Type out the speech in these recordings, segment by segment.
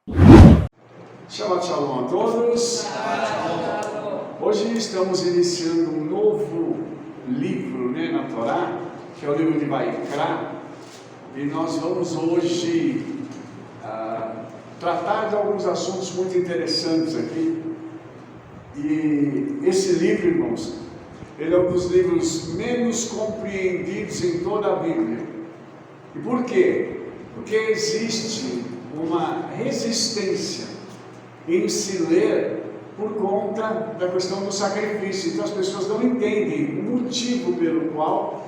Shabbat Shalom a todos. Hoje estamos iniciando um novo livro na Torá, que é o livro de Vaikra, e nós vamos hoje tratar de alguns assuntos muito interessantes aqui. E esse livro, irmãos, ele é um dos livros menos compreendidos em toda a Bíblia. E por quê? Porque existe uma resistência em se ler por conta da questão do sacrifício. Então as pessoas não entendem o motivo pelo qual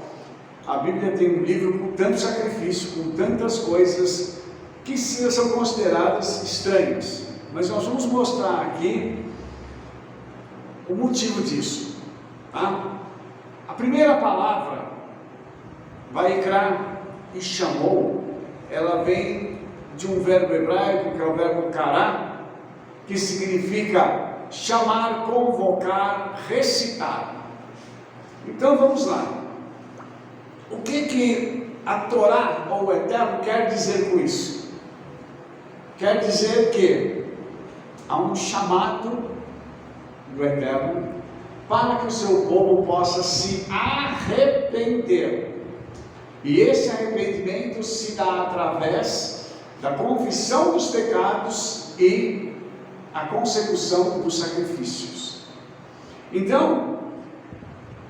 a Bíblia tem um livro com tanto sacrifício, com tantas coisas que são consideradas estranhas. Mas nós vamos mostrar aqui o motivo disso, tá? A primeira palavra, Vaikra, e chamou, ela vem de um verbo hebraico, que é o verbo kará, que significa chamar, convocar, recitar. Então vamos lá. O que a Torá, ou o Eterno, quer dizer com isso? Quer dizer que há um chamado do Eterno para que o seu povo possa se arrepender. E esse arrependimento se dá através da confissão dos pecados e a consecução dos sacrifícios. Então,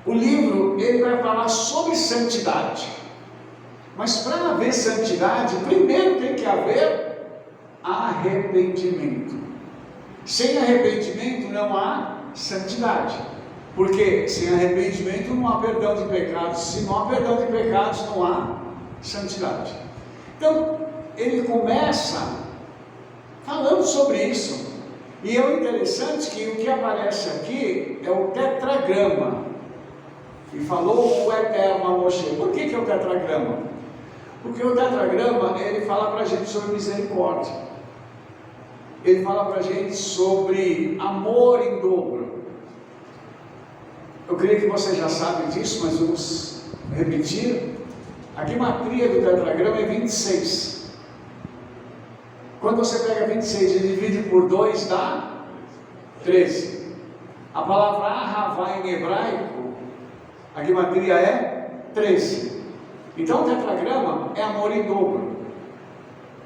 o livro ele vai falar sobre santidade. Mas para haver santidade, primeiro tem que haver arrependimento. Sem arrependimento não há santidade. Porque sem arrependimento não há perdão de pecados. Se não há perdão de pecados, não há santidade. Então, ele começa falando sobre isso. E é interessante que o que aparece aqui é o tetragrama. E falou o Eterno a Moshe. Por que é o tetragrama? Porque o tetragrama, ele fala para a gente sobre misericórdia. Ele fala para a gente sobre amor em dobro. Eu creio que você já sabe disso, mas vamos repetir. A guimatria do tetragrama é 26. Quando você pega 26 e divide por 2, dá 13. A palavra ahavá em hebraico, a guimatria é 13. Então o tetragrama é amor em dobro.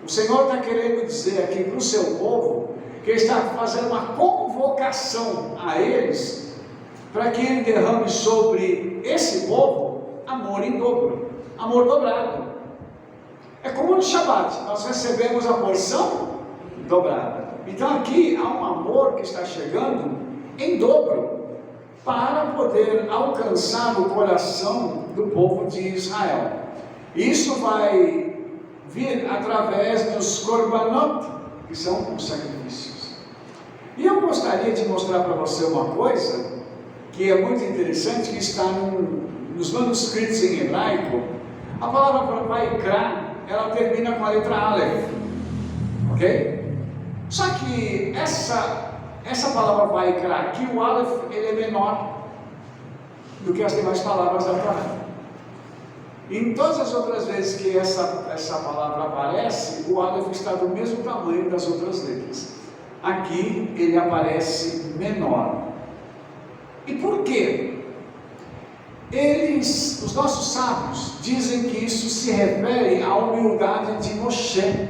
O Senhor está querendo dizer aqui para o seu povo que Ele está fazendo uma convocação a eles para que Ele derrame sobre esse povo amor em dobro, amor dobrado. É como no Shabat, nós recebemos a porção dobrada. Então aqui há um amor que está chegando em dobro para poder alcançar o coração do povo de Israel. Isso vai vir através dos korbanot, que são os sacrifícios. E eu gostaria de mostrar para você uma coisa que é muito interessante, que está nos manuscritos em hebraico. A palavra Vaikra, ela termina com a letra Aleph, ok? Só que essa palavra Vaikra aqui, o Aleph, ele é menor do que as demais palavras da Torá. Em todas as outras vezes que essa palavra aparece, o Aleph está do mesmo tamanho das outras letras. Aqui ele aparece menor. E por quê? Os nossos sábios, dizem que isso se refere à humildade de Moshe.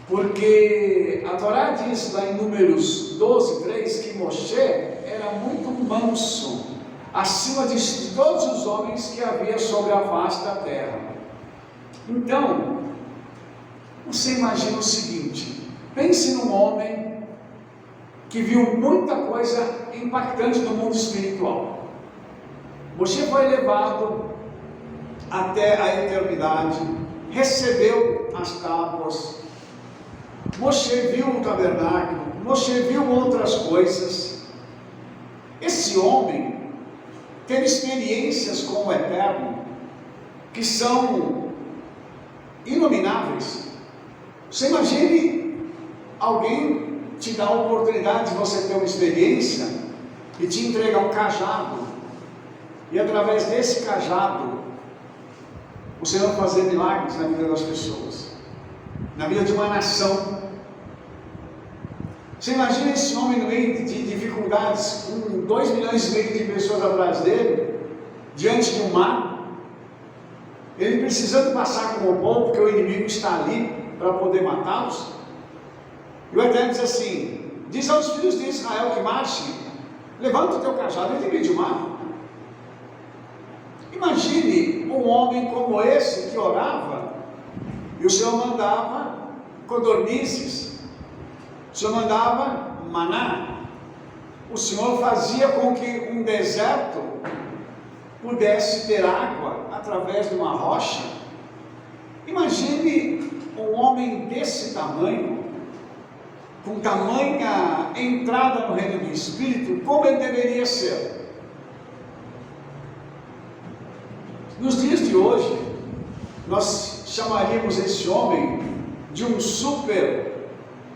Porque a Torá diz lá em Números 12, 3, que Moshe era muito manso, acima de todos os homens que havia sobre a face da terra. Então, você imagina o seguinte: pense num homem que viu muita coisa impactante no mundo espiritual. Moshe foi levado até a eternidade, recebeu as tábuas, Moshe viu o tabernáculo, Moshe viu outras coisas. Esse homem teve experiências com o Eterno que são inomináveis. Você imagine alguém te dar a oportunidade de você ter uma experiência e te entregar um cajado, e através desse cajado o Senhor fazer milagres na vida das pessoas, na vida de uma nação. Você imagina esse homem no meio de dificuldades, com 2 milhões e meio de pessoas atrás dele, diante de um mar, ele precisando passar como o povo, porque o inimigo está ali para poder matá-los. E o Eterno diz assim: diz aos filhos de Israel que marchem, levanta o teu cajado e divide o mar. Imagine um homem como esse que orava, e o Senhor mandava codornizes, o Senhor mandava maná, o Senhor fazia com que um deserto pudesse ter água através de uma rocha. Imagine um homem desse tamanho, com tamanha entrada no reino do Espírito, como ele deveria ser. Nos dias de hoje, nós chamaríamos esse homem de um super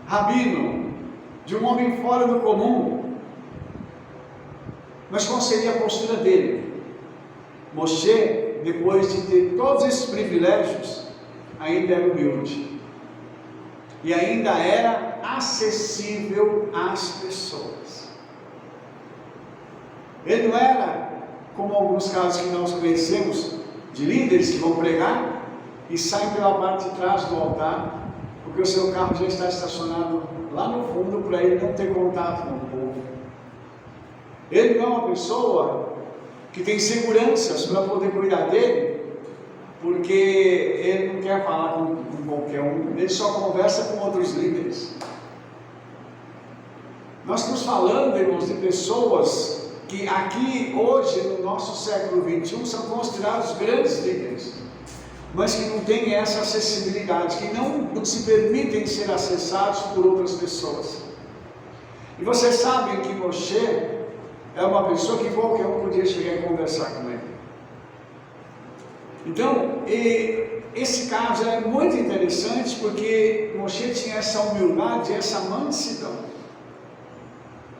rabino, de um homem fora do comum. Mas qual seria a postura dele? Moshe, depois de ter todos esses privilégios, ainda era humilde e ainda era acessível às pessoas. Ele não era como alguns casos que nós conhecemos, de líderes que vão pregar e saem pela parte de trás do altar, porque o seu carro já está estacionado lá no fundo, para ele não ter contato com o povo. Ele não é uma pessoa que tem seguranças para poder cuidar dele, porque ele não quer falar com qualquer um, ele só conversa com outros líderes. Nós estamos falando, irmãos, de pessoas que aqui, hoje, no nosso século XXI, são considerados grandes líderes, mas que não têm essa acessibilidade, que não se permitem ser acessados por outras pessoas. E vocês sabem que Moshe é uma pessoa que qualquer um podia chegar e conversar com ele. Então, esse caso é muito interessante, porque Moshe tinha essa humildade, essa mansidão,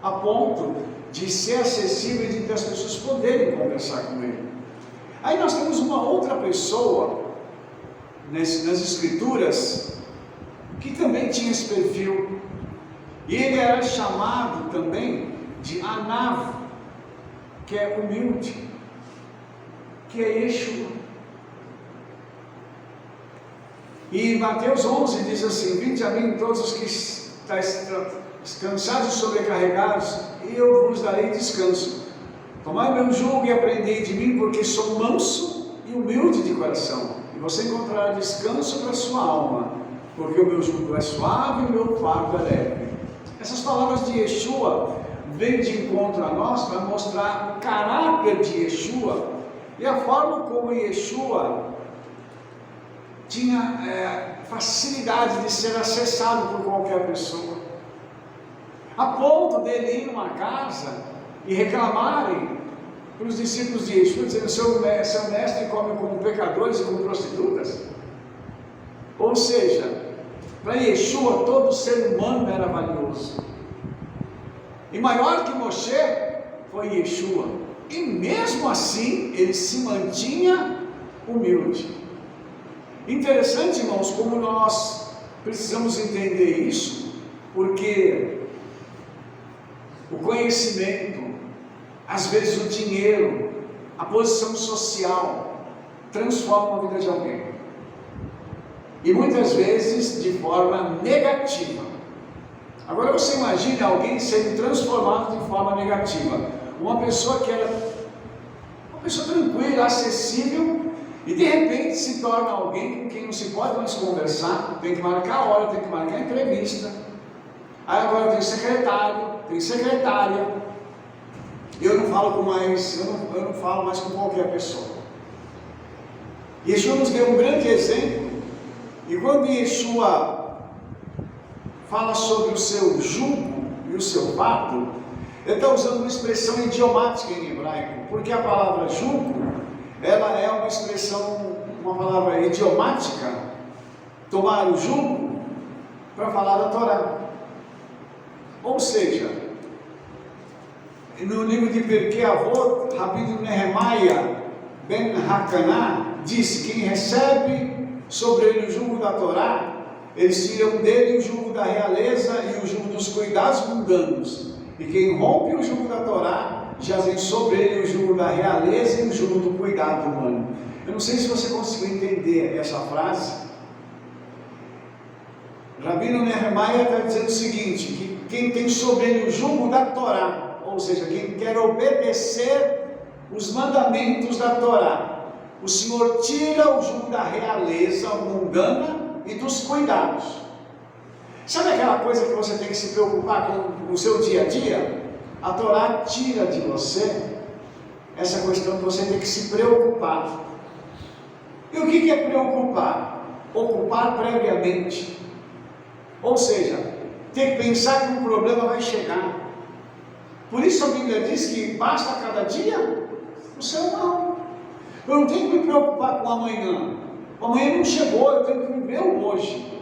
a ponto de ser acessível e de as pessoas poderem conversar com ele. Aí nós temos uma outra pessoa nas escrituras que também tinha esse perfil, e ele era chamado também de Anav, que é humilde, que é Yeshua. E em Mateus 11 diz assim: vinde a mim todos os que estáis cansados e sobrecarregados, e eu vos darei descanso. Tomai meu jugo e aprendei de mim, porque sou manso e humilde de coração, e você encontrará descanso para a sua alma, porque o meu jugo é suave e o meu fardo é leve. Essas palavras de Yeshua vêm de encontro a nós para mostrar o caráter de Yeshua e a forma como Yeshua tinha facilidade de ser acessado por qualquer pessoa, a ponto dele ir numa casa e reclamarem para os discípulos de Yeshua, dizendo: seu mestre come com pecadores e com prostitutas. Ou seja, para Yeshua todo ser humano era valioso, e maior que Moshe foi Yeshua, e mesmo assim ele se mantinha humilde. Interessante, irmãos, como nós precisamos entender isso, porque o conhecimento, às vezes o dinheiro, a posição social, transforma a vida de alguém, e muitas vezes de forma negativa. Agora você imagine alguém sendo transformado de forma negativa, uma pessoa que era uma pessoa tranquila, acessível, e de repente se torna alguém com quem não se pode mais conversar, tem que marcar a hora, tem que marcar a entrevista. Aí agora tem secretário, tem secretária. Eu não falo mais com qualquer pessoa. Yeshua nos deu um grande exemplo, e quando Yeshua fala sobre o seu jugo e o seu fardo, ele está usando uma expressão idiomática em hebraico, porque a palavra jugo, ela é uma expressão, uma palavra idiomática, tomar o jugo, para falar da Torá. Ou seja, no livro de Pirkei Avot, Rabino Nehemiah ben Hakaná disse: quem recebe sobre ele o jugo da Torá Eles tiram dele o jugo da realeza e o jugo dos cuidados mundanos. E quem rompe o jugo da Torá, já vem sobre ele o jugo da realeza e o jugo do cuidado humano. Eu não sei se você conseguiu entender essa frase. Rabino Nehemiah está dizendo o seguinte, que quem tem sobre ele o jugo da Torá, ou seja, quem quer obedecer os mandamentos da Torá, o Senhor tira o jugo da realeza mundana e dos cuidados. Sabe aquela coisa que você tem que se preocupar com o seu dia a dia? A Torá tira de você essa questão que você tem que se preocupar. E o que é preocupar? Ocupar previamente. Ou seja, ter que pensar que um problema vai chegar. Por isso a Bíblia diz que basta cada dia o seu mal. Eu não tenho que me preocupar com amanhã. O amanhã não chegou, eu tenho que viver o hoje.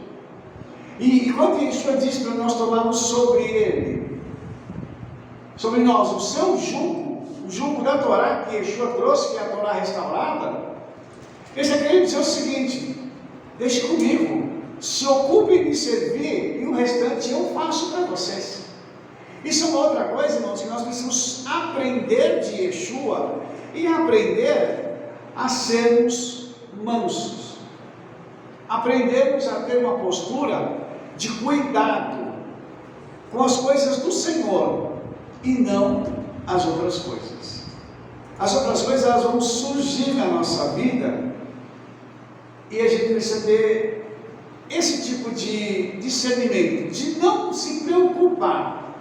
E quando Yeshua diz para nós tomarmos sobre ele, sobre nós, o seu jugo, o jugo da Torá que Yeshua trouxe, que é a Torá restaurada, ele está querendo dizer o seguinte: deixe comigo, se ocupem de servir e o restante eu faço para vocês. Isso é uma outra coisa, irmãos, que nós precisamos aprender de Yeshua e aprender a sermos mansos. Aprendermos a ter uma postura de cuidado com as coisas do Senhor e não as outras coisas. As outras coisas, elas vão surgir na nossa vida e a gente precisa ter esse tipo de discernimento, de não se preocupar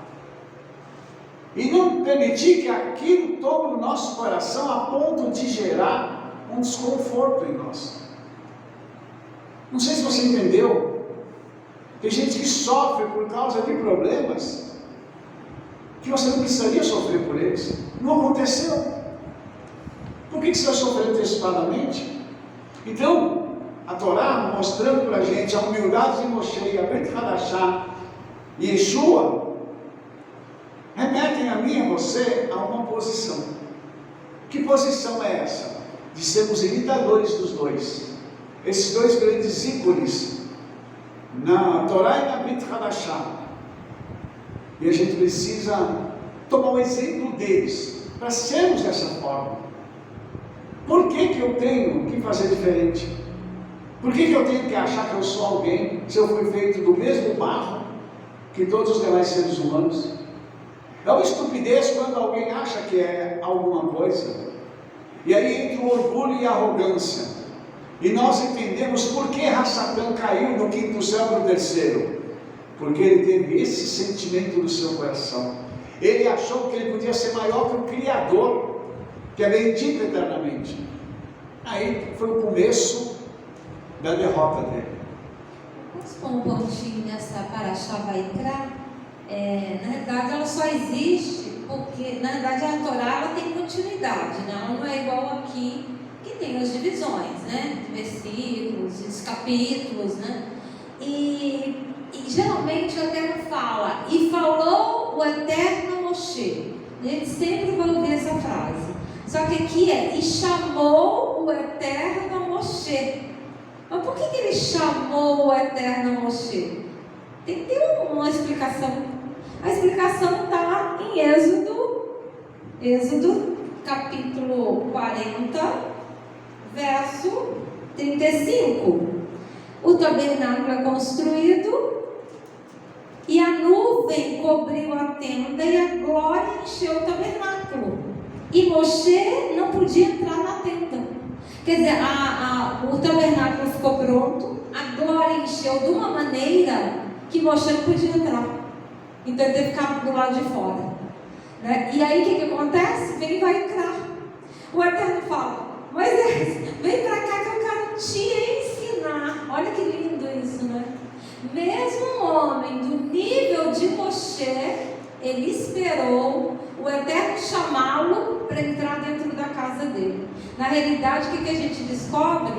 e não permitir que aquilo tome o nosso coração a ponto de gerar um desconforto em nós. Não sei se você entendeu. Tem gente que sofre por causa de problemas que você não precisaria sofrer por eles. Não aconteceu. Por que você vai sofrer antecipadamente? Então, a Torá mostrando para a gente a humildade de Moshe e a Brit Hadashah e Yeshua remetem a mim e a você a uma posição. Que posição é essa? De sermos imitadores dos dois. Esses dois grandes ícones, na Torá e na Brit Hadashah. E a gente precisa tomar o exemplo deles, para sermos dessa forma. Por que eu tenho que fazer diferente? Por que eu tenho que achar que eu sou alguém, se eu fui feito do mesmo barro que todos os demais seres humanos? É uma estupidez quando alguém acha que é alguma coisa. E aí entra o orgulho e a arrogância. E nós entendemos por que Rassatã caiu no quinto céu para o terceiro. Porque ele teve esse sentimento no seu coração. Ele achou que ele podia ser maior que o Criador, que é bendito eternamente. Aí foi o começo da derrota dele. Vamos pôr um pontinho nessa Parashá Vaikra. Na verdade, ela só existe porque, na verdade, a Torá ela tem continuidade, né? Ela não é igual aqui, que tem as divisões, né? De versículos, os capítulos, né? E geralmente o Eterno fala, e falou o Eterno a Moshe. A gente sempre vai ouvir essa frase. Só que aqui e chamou o Eterno a Moshe. Mas por que ele chamou o Eterno a Moshe? Tem que ter uma explicação. A explicação está em Êxodo capítulo 40, verso 35. O tabernáculo é construído e a nuvem cobriu a tenda e a glória encheu o tabernáculo. E Moshe não podia entrar na tenda. Quer dizer, o tabernáculo ficou pronto, a glória encheu de uma maneira que Moshe não podia entrar. Então ele teve que ficar do lado de fora, né? E aí o que acontece? Vem vai entrar. O Eterno fala, Moisés, vem para cá que eu quero te ensinar. Olha que lindo isso, né? Mesmo um homem do nível de Moshe, ele esperou o Eterno chamá-lo para entrar dentro da casa dele. Na realidade, o que a gente descobre?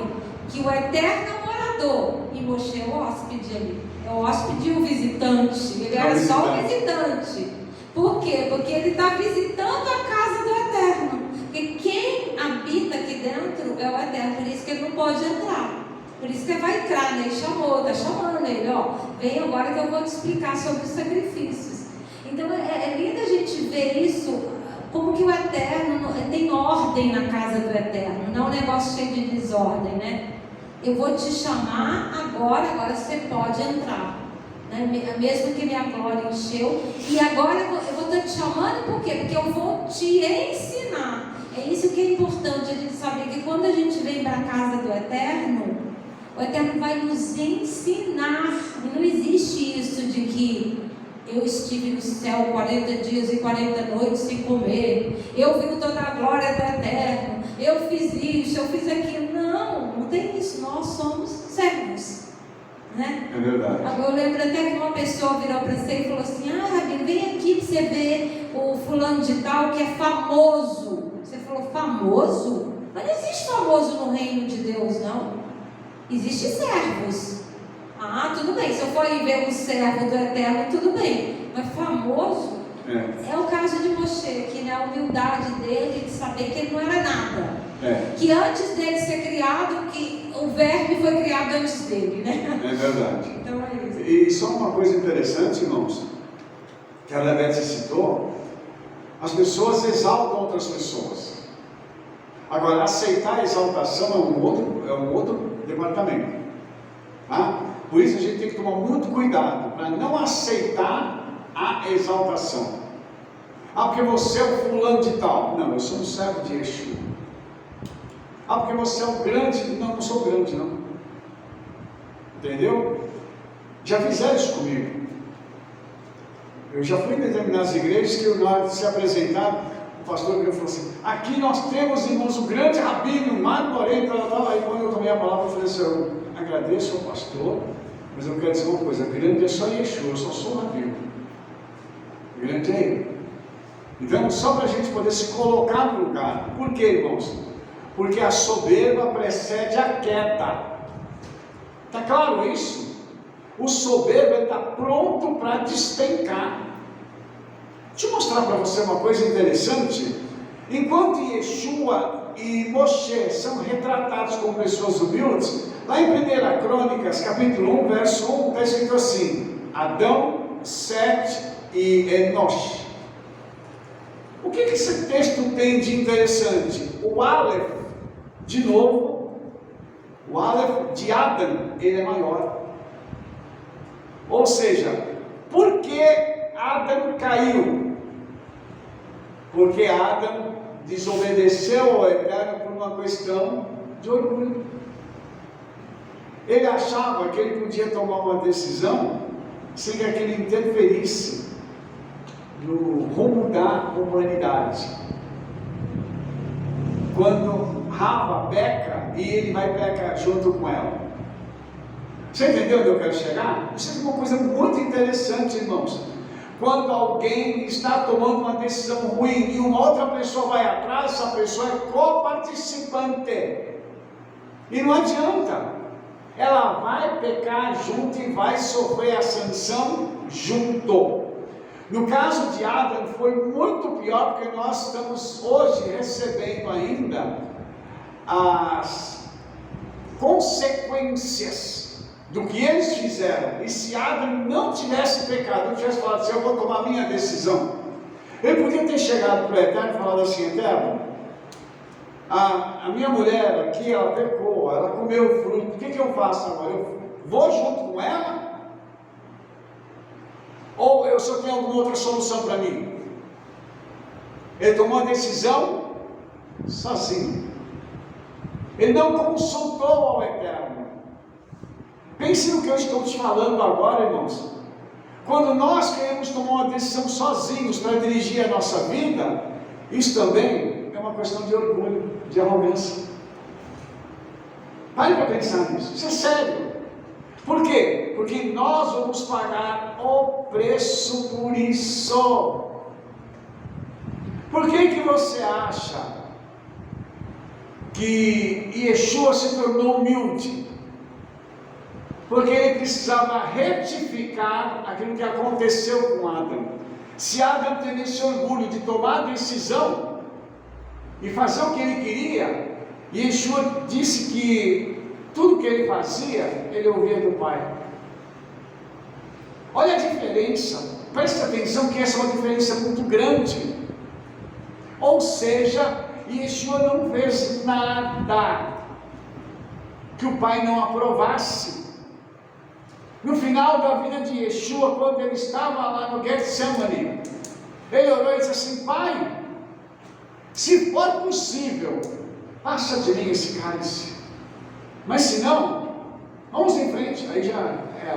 Que o Eterno é o morador e Moshe é o hóspede ali. É o hóspede e o visitante. Ele era só o visitante. Por quê? Porque ele está visitando a casa do Eterno. Porque quem habita aqui dentro é o Eterno. Por isso que ele não pode entrar. Por isso que vai entrar, né? Ele chamou, está chamando ele, ó. Vem agora que eu vou te explicar sobre os sacrifícios. Então é lindo a gente ver isso, como que o Eterno tem ordem na casa do Eterno, não é um negócio cheio de desordem, né? Eu vou te chamar agora você pode entrar, né? Mesmo que minha glória encheu, e agora eu vou estar te chamando por quê? Porque eu vou te ensinar. É isso que é importante a gente saber, que quando a gente vem para a casa do Eterno, o Eterno vai nos ensinar. E não existe isso de que eu estive no céu 40 dias e 40 noites sem comer, eu vi toda a glória do Eterno, eu fiz isso, eu fiz aquilo. Não tem isso. Nós somos servos, né? É verdade. Eu lembro até que uma pessoa virou para você e falou assim: Rabino, vem aqui para você ver o fulano de tal que é famoso. Você falou: famoso? Mas não existe famoso no reino de Deus, não. Existem servos. Tudo bem, se eu for ir ver um servo do Eterno, tudo bem. Mas famoso é o caso de Moshe aqui, né? A humildade dele de saber que ele não era nada. Que antes dele ser criado, que o verme foi criado antes dele, né? É verdade. Então é isso. E só uma coisa interessante, irmãos, que a Rebete citou: as pessoas exaltam outras pessoas. Agora, aceitar a exaltação é um outro departamento. Tá? Por isso a gente tem que tomar muito cuidado para não aceitar a exaltação. Porque você é o fulano de tal. Não, eu sou um servo de Yeshua. Porque você é o grande. Não sou grande, não. Entendeu? Já fizeram isso comigo. Eu já fui em determinadas igrejas que na hora de se apresentar, o pastor falou assim: aqui nós temos, irmãos, o grande rabino, Marco Moreno. Aí quando eu tomei a palavra, eu falei assim: eu agradeço ao pastor, mas eu quero dizer uma coisa: grande é só Yeshua, eu só sou rabino. Grande é ele. Então, só para a gente poder se colocar no lugar. Por quê, irmãos? Porque a soberba precede a queda. Está claro isso? O soberbo está pronto para despencar. Deixa eu mostrar para você uma coisa interessante. Enquanto Yeshua e Moshe são retratados como pessoas humildes, lá em 1 Crônicas, capítulo 1, verso 1, está escrito assim: Adão, Sete e Enosh. O que esse texto tem de interessante? O Aleph, de novo, o Aleph de Adam, ele é maior. Ou seja, por que Adam caiu? Porque Adam desobedeceu ao Eterno por uma questão de orgulho. Ele achava que ele podia tomar uma decisão sem que aquilo interferisse no rumo da humanidade. Quando Rava peca, e ele vai pecar junto com ela. Você entendeu onde eu quero chegar? Isso é uma coisa muito interessante, irmãos. Quando alguém está tomando uma decisão ruim e uma outra pessoa vai atrás, essa pessoa é coparticipante. E não adianta. Ela vai pecar junto e vai sofrer a sanção junto. No caso de Adam foi muito pior, porque nós estamos hoje recebendo ainda as consequências do que eles fizeram. E se Adam não tivesse pecado, não tivesse falado assim: eu vou tomar minha decisão, ele podia ter chegado para o Eterno e falado assim: Eterno, a minha mulher aqui, ela pecou, ela comeu o fruto, o que eu faço agora? Eu vou junto com ela? Ou eu só tenho alguma outra solução para mim? Ele tomou a decisão sozinho. Ele não consultou ao Eterno. Pense no que eu estou te falando agora, irmãos. Quando nós queremos tomar uma decisão sozinhos para dirigir a nossa vida, isso também é uma questão de orgulho, de arrogância. Pare para pensar nisso. Isso é sério. Por quê? Porque nós vamos pagar o preço por isso. Por que você acha que Yeshua se tornou humilde? Porque ele precisava retificar aquilo que aconteceu com Adão. Se Adão teve esse orgulho de tomar a decisão e fazer o que ele queria, Yeshua disse que tudo que ele fazia, ele ouvia do Pai. Olha a diferença, preste atenção que essa é uma diferença muito grande. Ou seja, Yeshua não fez nada que o Pai não aprovasse. No final da vida de Yeshua, quando ele estava lá no Getsemane, ele orou e disse assim: Pai, se for possível, passa de mim esse cálice, mas se não, vamos em frente. Aí já é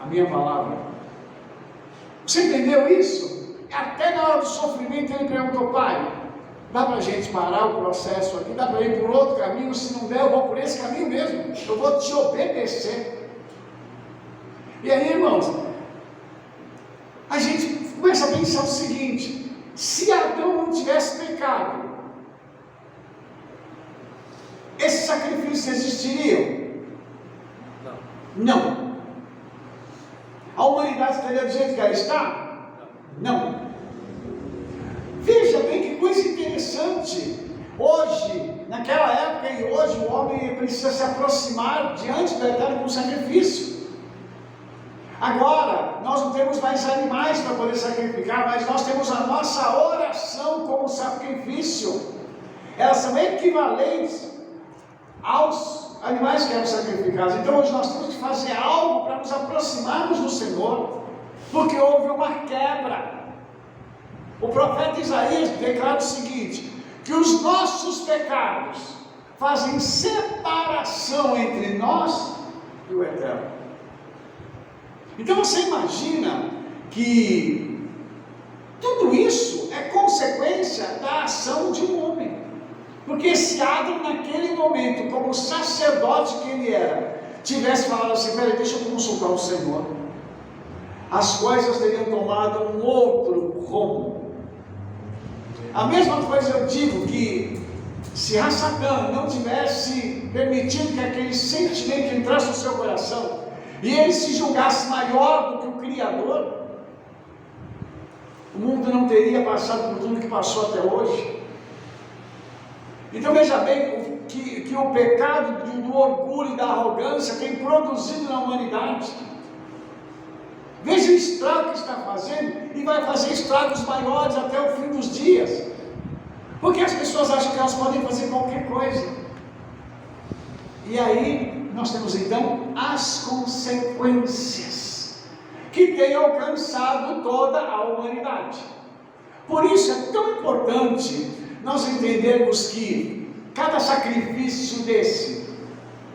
a minha palavra. Você entendeu isso? Até na hora do sofrimento ele perguntou: Pai, dá para a gente parar o processo aqui? Dá para ir por outro caminho? Se não der, eu vou por esse caminho mesmo, eu vou te obedecer. E aí, irmãos, a gente começa a pensar o seguinte: se Adão não tivesse pecado, esses sacrifícios existiriam? Não. A humanidade estaria do jeito que ela está? Não. Veja bem que coisa interessante. Hoje, naquela época e hoje, o homem precisa se aproximar diante do Eterno com sacrifício. Agora, nós não temos mais animais para poder sacrificar, mas nós temos a nossa oração como sacrifício. Elas são equivalentes aos animais que eram sacrificados. Então hoje nós temos que fazer algo para nos aproximarmos do Senhor, porque houve uma quebra. O profeta Isaías declara o seguinte: que os nossos pecados fazem separação entre nós e o Eterno. Então você imagina que tudo isso é consequência da ação de um homem. Porque se Adão, naquele momento, como sacerdote que ele era, tivesse falado assim: peraí, deixa eu consultar o Senhor, as coisas teriam tomado um outro rumo. A mesma coisa eu digo que se Satã não tivesse permitido que aquele sentimento entrasse no seu coração e ele se julgasse maior do que o Criador, o mundo não teria passado por tudo que passou até hoje. Então veja bem que o pecado do orgulho e da arrogância tem produzido na humanidade. Veja o estrago que está fazendo, e vai fazer estragos maiores até o fim dos dias, porque as pessoas acham que elas podem fazer qualquer coisa. E aí nós temos então as consequências que têm alcançado toda a humanidade. Por isso é tão importante nós entendermos que cada sacrifício desse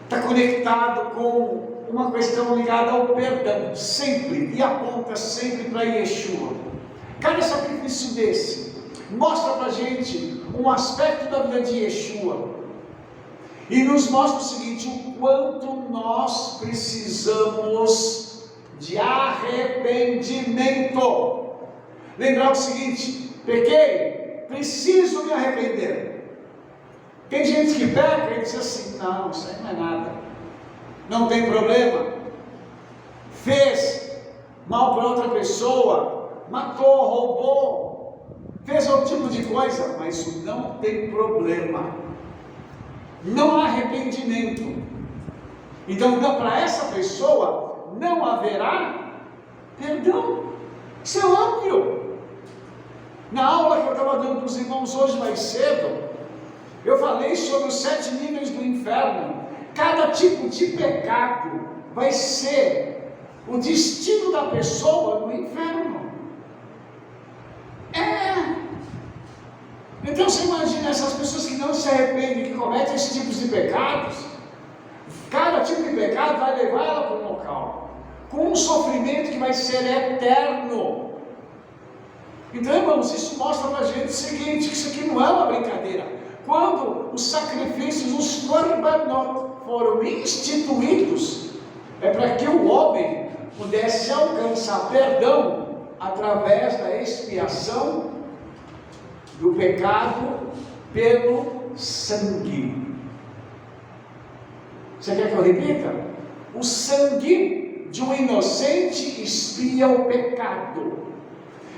está conectado com uma questão ligada ao perdão, sempre, e aponta sempre para Yeshua. Cada sacrifício desse mostra para a gente um aspecto da vida de Yeshua, e nos mostra o seguinte: o quanto nós precisamos de arrependimento. Lembrar o seguinte: pequei, preciso me arrepender. Tem gente que peca e diz assim: não, isso aí não é nada, não tem problema. Fez mal para outra pessoa, matou, roubou, fez outro tipo de coisa, mas isso não tem problema. Não há arrependimento. Então, para essa pessoa não haverá perdão. Isso é óbvio. Na aula que eu estava dando para os irmãos hoje mais cedo, eu falei sobre os 7 níveis do inferno. Cada tipo de pecado vai ser o destino da pessoa no inferno. Então você imagina essas pessoas que não se arrependem, que cometem esses tipos de pecados. Cada tipo de pecado vai levar ela para um local com um sofrimento que vai ser eterno. Então, irmãos, isso mostra para a gente o seguinte: que isso aqui não é uma brincadeira. Quando os sacrifícios, os korbanot, foram instituídos, é para que o homem pudesse alcançar perdão através da expiação do pecado pelo sangue. Você quer que eu repita? O sangue de um inocente expia o pecado.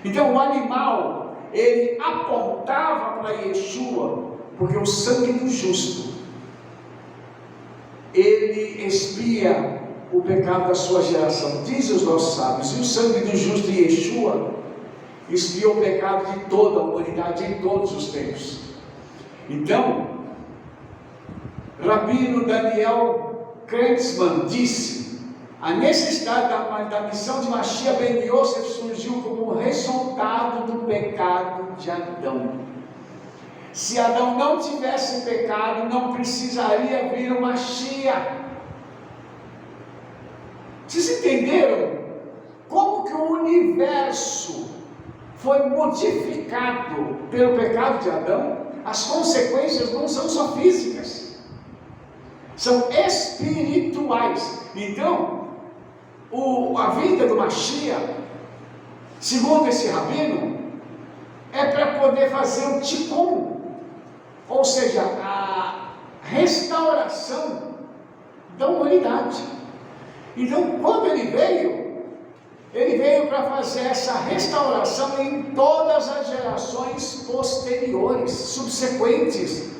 Então o animal, ele apontava para Yeshua, porque o sangue do justo ele expia o pecado da sua geração. Diz os nossos sábios, e o sangue do justo Yeshua expiou o pecado de toda a humanidade em todos os tempos. Então, Rabino Daniel Krentzmann disse: a necessidade da missão de Mashiach ben Yosef surgiu como resultado do pecado de Adão. Se Adão não tivesse pecado, não precisaria vir o Mashiach. Vocês entenderam como que o universo foi modificado pelo pecado de Adão? As consequências não são só físicas, são espirituais. Então, a vida do Mashiach, segundo esse rabino, é para poder fazer o tikkun, ou seja, a restauração da humanidade. Então, quando ele veio para fazer essa restauração em todas as gerações posteriores, subsequentes.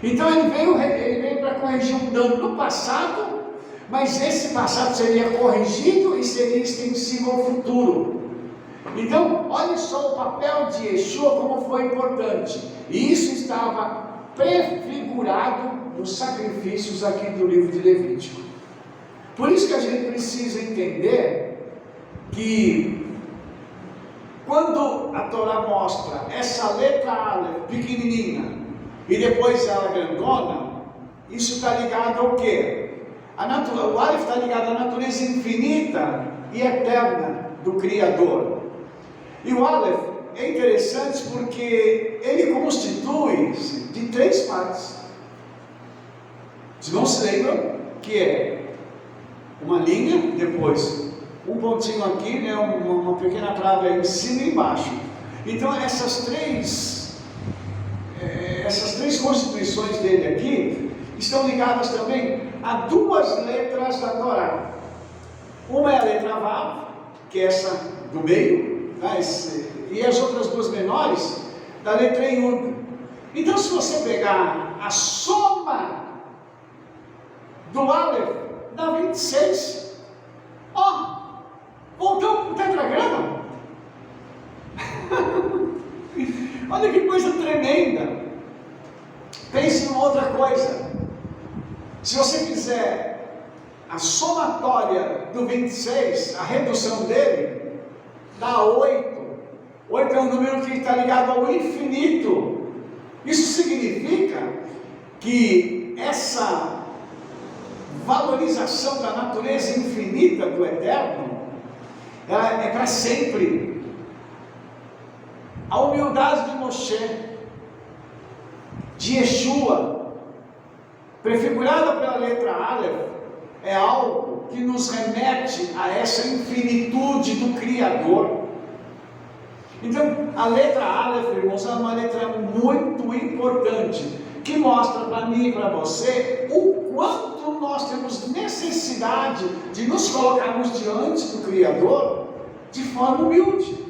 Então ele veio para corrigir um dano no passado, mas esse passado seria corrigido e seria extensivo ao futuro. Então, olha só o papel de Yeshua como foi importante. E isso estava prefigurado nos sacrifícios aqui do livro de Levítico. Por isso que a gente precisa entender que quando a Torá mostra essa letra Aleph pequenininha e depois ela grandona, isso está ligado ao quê? O Aleph está ligado à natureza infinita e eterna do Criador. E o Aleph é interessante porque ele constitui-se de 3 partes. Vocês não se lembram que é uma linha, depois um pontinho aqui, né, uma pequena trava em cima e embaixo. Então essas três constituições dele aqui estão ligadas também a 2 letras da Torá. Uma é a letra Vav, que é essa do meio, tá? E as outras 2 menores da letra Yud. Então, se você pegar a soma do Aleph, dá 26. Voltamos para o tetragrama. Olha que coisa tremenda. Pense em outra coisa. Se você fizer a somatória do 26, a redução dele, dá 8. 8 é um número que está ligado ao infinito. Isso significa que essa valorização da natureza infinita do eterno, ela é para sempre. A humildade de Moshe, de Yeshua, prefigurada pela letra Aleph, é algo que nos remete a essa infinitude do Criador. Então, a letra Aleph, irmãos, é uma letra muito importante, que mostra para mim e para você o quanto nós temos necessidade de nos colocarmos diante do Criador de forma humilde,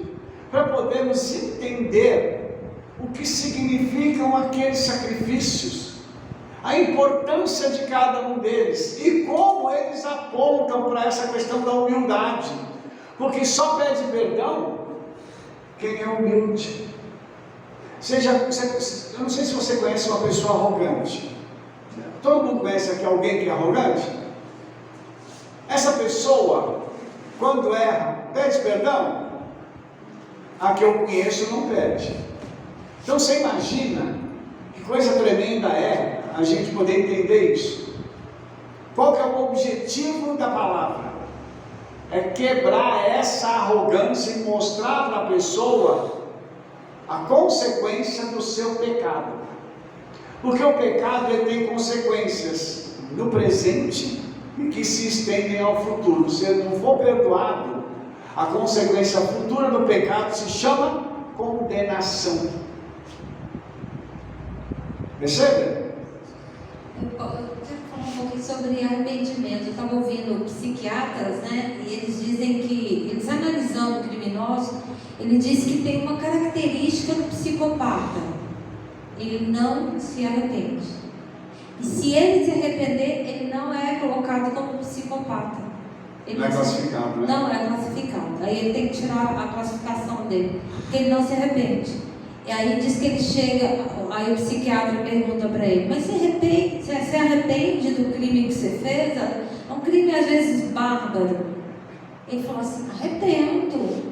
para podermos entender o que significam aqueles sacrifícios, a importância de cada um deles e como eles apontam para essa questão da humildade, porque só pede perdão quem é humilde. Eu não sei se você conhece uma pessoa arrogante. Todo mundo conhece aqui alguém que é arrogante? Essa pessoa, quando erra, pede perdão? A que eu conheço não pede. Então você imagina que coisa tremenda é a gente poder entender isso. Qual que é o objetivo da palavra? É quebrar essa arrogância e mostrar para a pessoa a consequência do seu pecado. Porque o pecado ele tem consequências no presente e que se estendem ao futuro. Se ele não for perdoado, a consequência futura do pecado se chama condenação. Percebe? Eu quero falar um pouquinho sobre arrependimento. Eu estava ouvindo psiquiatras, né? E eles dizem que, eles analisando o criminoso, ele diz que tem uma característica do psicopata: ele não se arrepende. E se ele se arrepender, ele não é Ele Não é classificado, né? Não é classificado. Aí ele tem que tirar a classificação dele, porque ele não se arrepende. E aí diz que ele chega, aí o psiquiatra pergunta para ele: mas você arrepende do crime que você fez? É um crime às vezes bárbaro. Ele falou assim: arrependo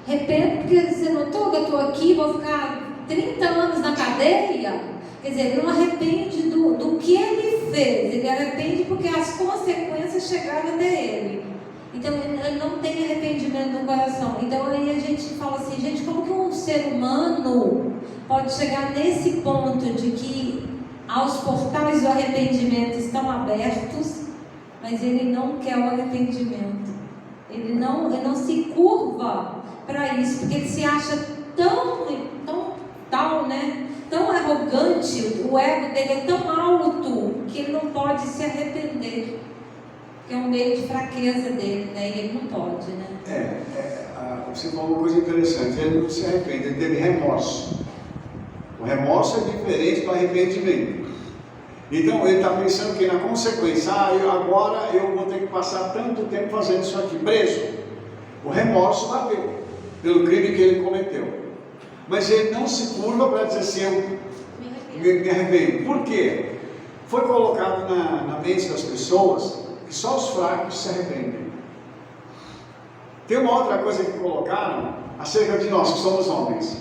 porque você notou que eu estou aqui, vou ficar 30 anos na cadeia. Quer dizer, ele não arrepende do que ele fez, ele arrepende porque as consequências chegaram até ele. Então ele não tem arrependimento no coração. Então aí a gente fala assim: gente, como que um ser humano pode chegar nesse ponto de que aos portais do arrependimento estão abertos, mas ele não quer o arrependimento? Ele não se curva para isso, porque ele se acha tão arrogante, o ego dele é tão alto que ele não pode se arrepender, que é um meio de fraqueza dele, né? E ele não pode, né? Você falou uma coisa interessante: ele não se arrepende, ele teve remorso. O remorso é diferente do arrependimento. Então ele está pensando que na consequência, agora eu vou ter que passar tanto tempo fazendo isso aqui, preso. O remorso bateu pelo crime que ele cometeu. Mas ele não se curva para dizer assim: eu me arrependo. Por quê? Foi colocado na mente das pessoas que só os fracos se arrependem. Tem uma outra coisa que colocaram acerca de nós que somos homens.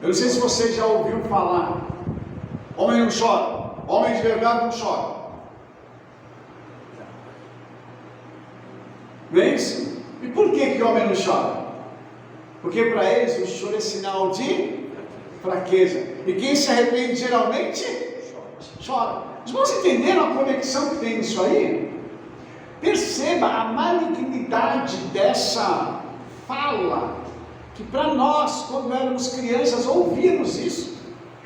Eu não sei se você já ouviu falar: homem não chora, homem de verdade não chora. Não é isso? E por que homem não chora? Porque para eles o choro é sinal de fraqueza. E quem se arrepende geralmente chora. Os irmãos entenderam a conexão que tem nisso aí? Perceba a malignidade dessa fala, que para nós, quando éramos crianças, ouvíamos isso.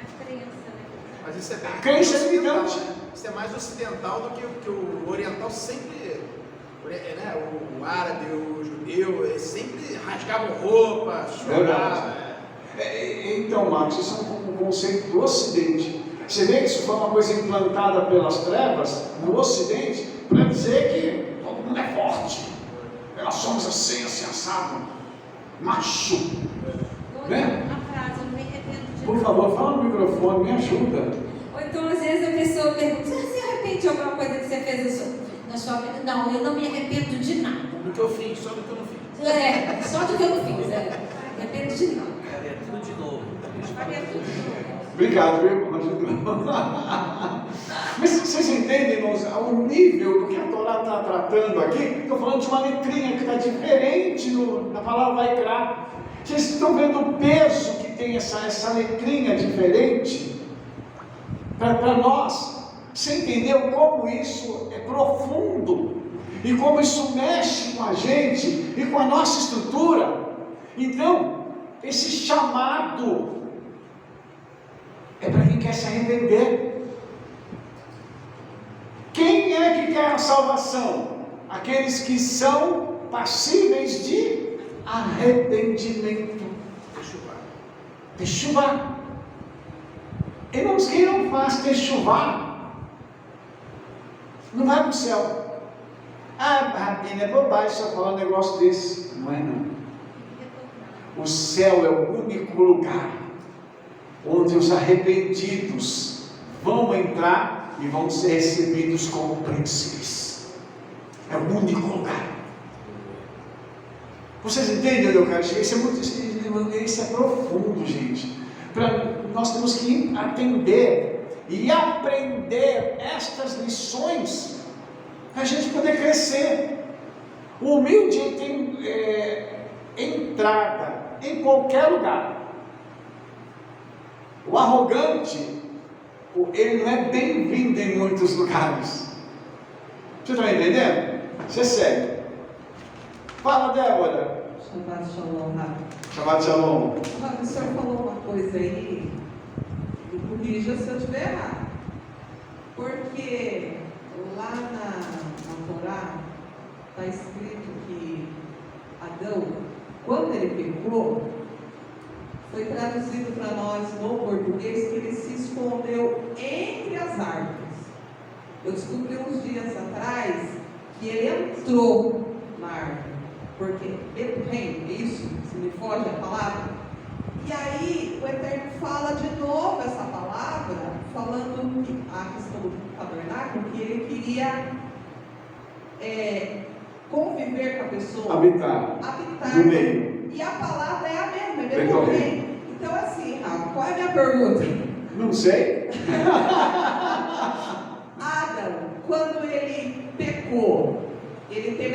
A crença, né? Mas isso é bem Crença limitante. né? Isso é mais ocidental do que o oriental sempre, né? O árabe, o judeu, eles sempre rasgavam roupa, choravam. Então, Marcos, isso é um conceito do Ocidente. Você vê que isso foi uma coisa implantada pelas trevas no Ocidente para dizer que todo mundo é forte. Nós somos assim assado, macho. Né? A frase: eu não me arrependo de Por favor, fala no microfone, me ajuda. Ou então, às vezes, a pessoa pergunta: você se arrepende de alguma coisa que você fez na sua vida? Não, eu não me arrependo de nada. Do que eu fiz, só do que eu não fiz. Só do que eu não fiz. Me arrependo de nada. Faria tudo de novo. Faria tudo de novo. Obrigado, viu? Mas vocês entendem, irmãos, o nível do que a Torá está tratando aqui? Estou falando de uma letrinha que está diferente na palavra Vaikra. Vocês estão vendo o peso que tem essa letrinha diferente? Para nós, você entendeu como isso é profundo? E como isso mexe com a gente e com a nossa estrutura? Então, esse chamado é para quem quer se arrepender. Quem é que quer a salvação? Aqueles que são passíveis de arrependimento. Techuvá. Irmãos, quem não faz techuvá não vai para o céu. Rabino, é bobagem só falar um negócio desse. Não é não. O céu é o único lugar onde os arrependidos vão entrar e vão ser recebidos como príncipes. É o único lugar. Vocês entendem onde eu quero chegar? Isso é profundo, gente. Nós temos que atender e aprender estas lições para a gente poder crescer. O humilde tem entrada em qualquer lugar. O arrogante, ele não é bem-vindo em muitos lugares. Você está entendendo? Você segue. Fala, Débora. Shabbat Shalom, Rabi. Shabbat Shalom. O senhor falou uma coisa aí, me corrija se eu estiver errado. Porque lá na Torá está escrito que Adão, quando ele pecou, foi traduzido para nós no português que ele se escondeu entre as árvores. Eu descobri uns dias atrás que ele entrou na árvore. Porque Betlehem, é isso? Se me foge a palavra. E aí o Eterno fala de novo essa palavra, falando que a questão do tabernáculo, que ele queria conviver com a pessoa. Habitar. No meio. E a palavra é a mesma, é Betlehem. Betlehem. Então assim, Rafa, qual é a minha pergunta? Não sei. Adão, quando ele pecou, ele teve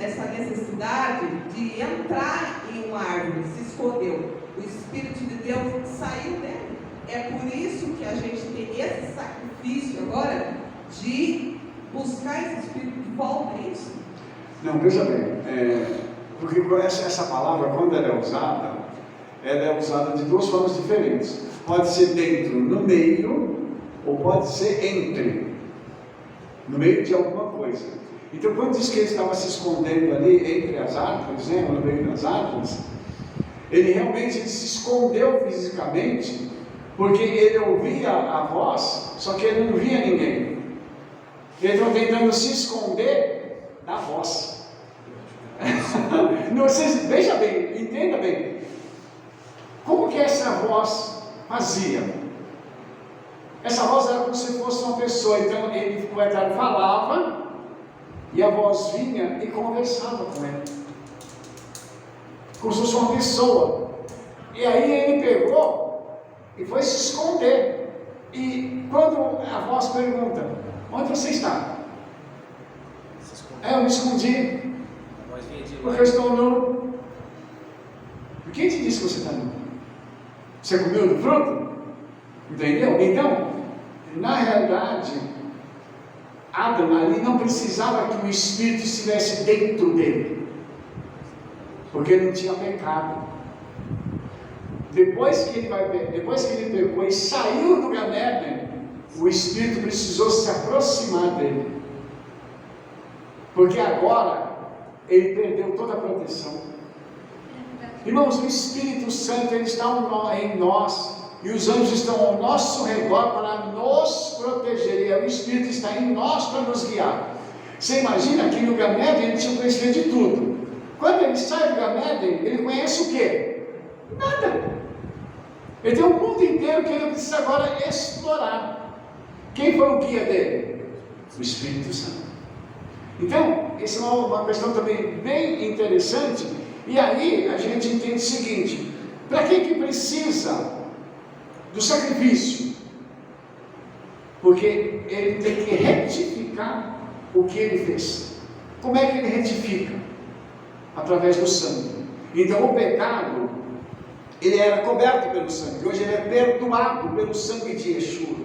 essa necessidade de entrar em uma árvore, se escondeu. O Espírito de Deus saiu dele. É por isso que a gente tem esse sacrifício agora de buscar esse Espírito de volta, é isso? Não, veja bem, porque essa palavra, quando ela é usada de duas formas diferentes. Pode ser dentro, no meio, ou pode ser entre, no meio de alguma coisa. Então, quando diz que ele estava se escondendo ali entre as árvores, né, no meio das árvores, ele realmente se escondeu fisicamente, porque ele ouvia a voz, só que ele não via ninguém. Ele estava tentando se esconder da voz. Não, veja bem, entenda bem. Como que essa voz fazia? Essa voz era como se fosse uma pessoa. Então ele falava e a voz vinha e conversava com ele, como se fosse uma pessoa. E aí ele pegou e foi se esconder. E quando a voz pergunta: onde você está? Eu me escondi, porque eu estou nu. Quem te disse que você está nu? Você comeu do fruto? Entendeu? Então, na realidade, Adão ali não precisava que o Espírito estivesse dentro dele, porque ele não tinha pecado. Depois que ele pecou e saiu do Gan Eden, o Espírito precisou se aproximar dele, porque agora ele perdeu toda a proteção. Irmãos, o Espírito Santo ele está em nós, e os anjos estão ao nosso redor para nos proteger, e o Espírito está em nós para nos guiar. Você imagina que no Gan Eden ele tinha conhecido de tudo. Quando ele sai do Gan Eden, ele conhece o quê? Nada. Ele tem um mundo inteiro que ele precisa agora explorar. Quem foi o guia dele? O Espírito Santo. Então, essa é uma questão também bem interessante. E aí a gente entende o seguinte: para que precisa do sacrifício? Porque ele tem que retificar o que ele fez. Como é que ele retifica? Através do sangue. Então o pecado, ele era coberto pelo sangue, hoje ele é perdoado pelo sangue de Yeshua.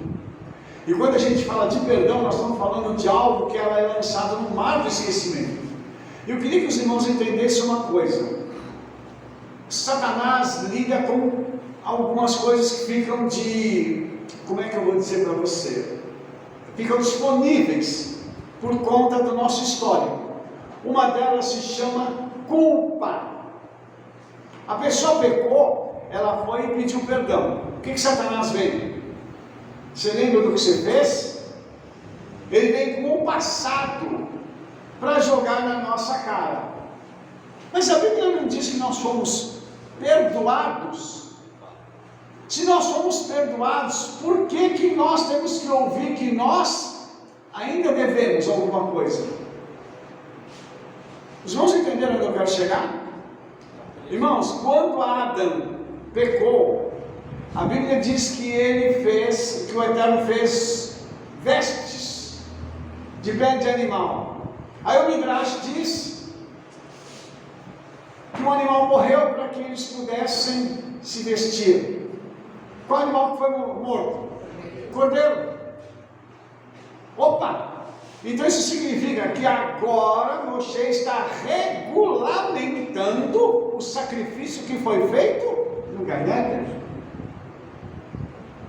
E quando a gente fala de perdão, nós estamos falando de algo que ela é lançado no mar do esquecimento. Eu queria que os irmãos entendessem uma coisa: Satanás lida com algumas coisas que ficam como é que eu vou dizer para você? Ficam disponíveis por conta do nosso histórico. Uma delas se chama culpa. A pessoa pecou, ela foi e pediu perdão. O que Satanás vem? Você lembra do que você fez? Ele vem com o passado para jogar na nossa cara. Mas a Bíblia não diz que nós fomos perdoados? Se nós fomos perdoados, por que nós temos que ouvir que nós ainda devemos alguma coisa? Os irmãos entenderam onde eu quero chegar? Irmãos, quando Adão pecou, a Bíblia diz que que o Eterno fez vestes de pele de animal. Aí o Midrash diz que o animal morreu para que eles pudessem se vestir. Qual animal que foi morto? Cordeiro. Opa! Então isso significa que agora Moshe está regulamentando o sacrifício que foi feito no Gan Eden.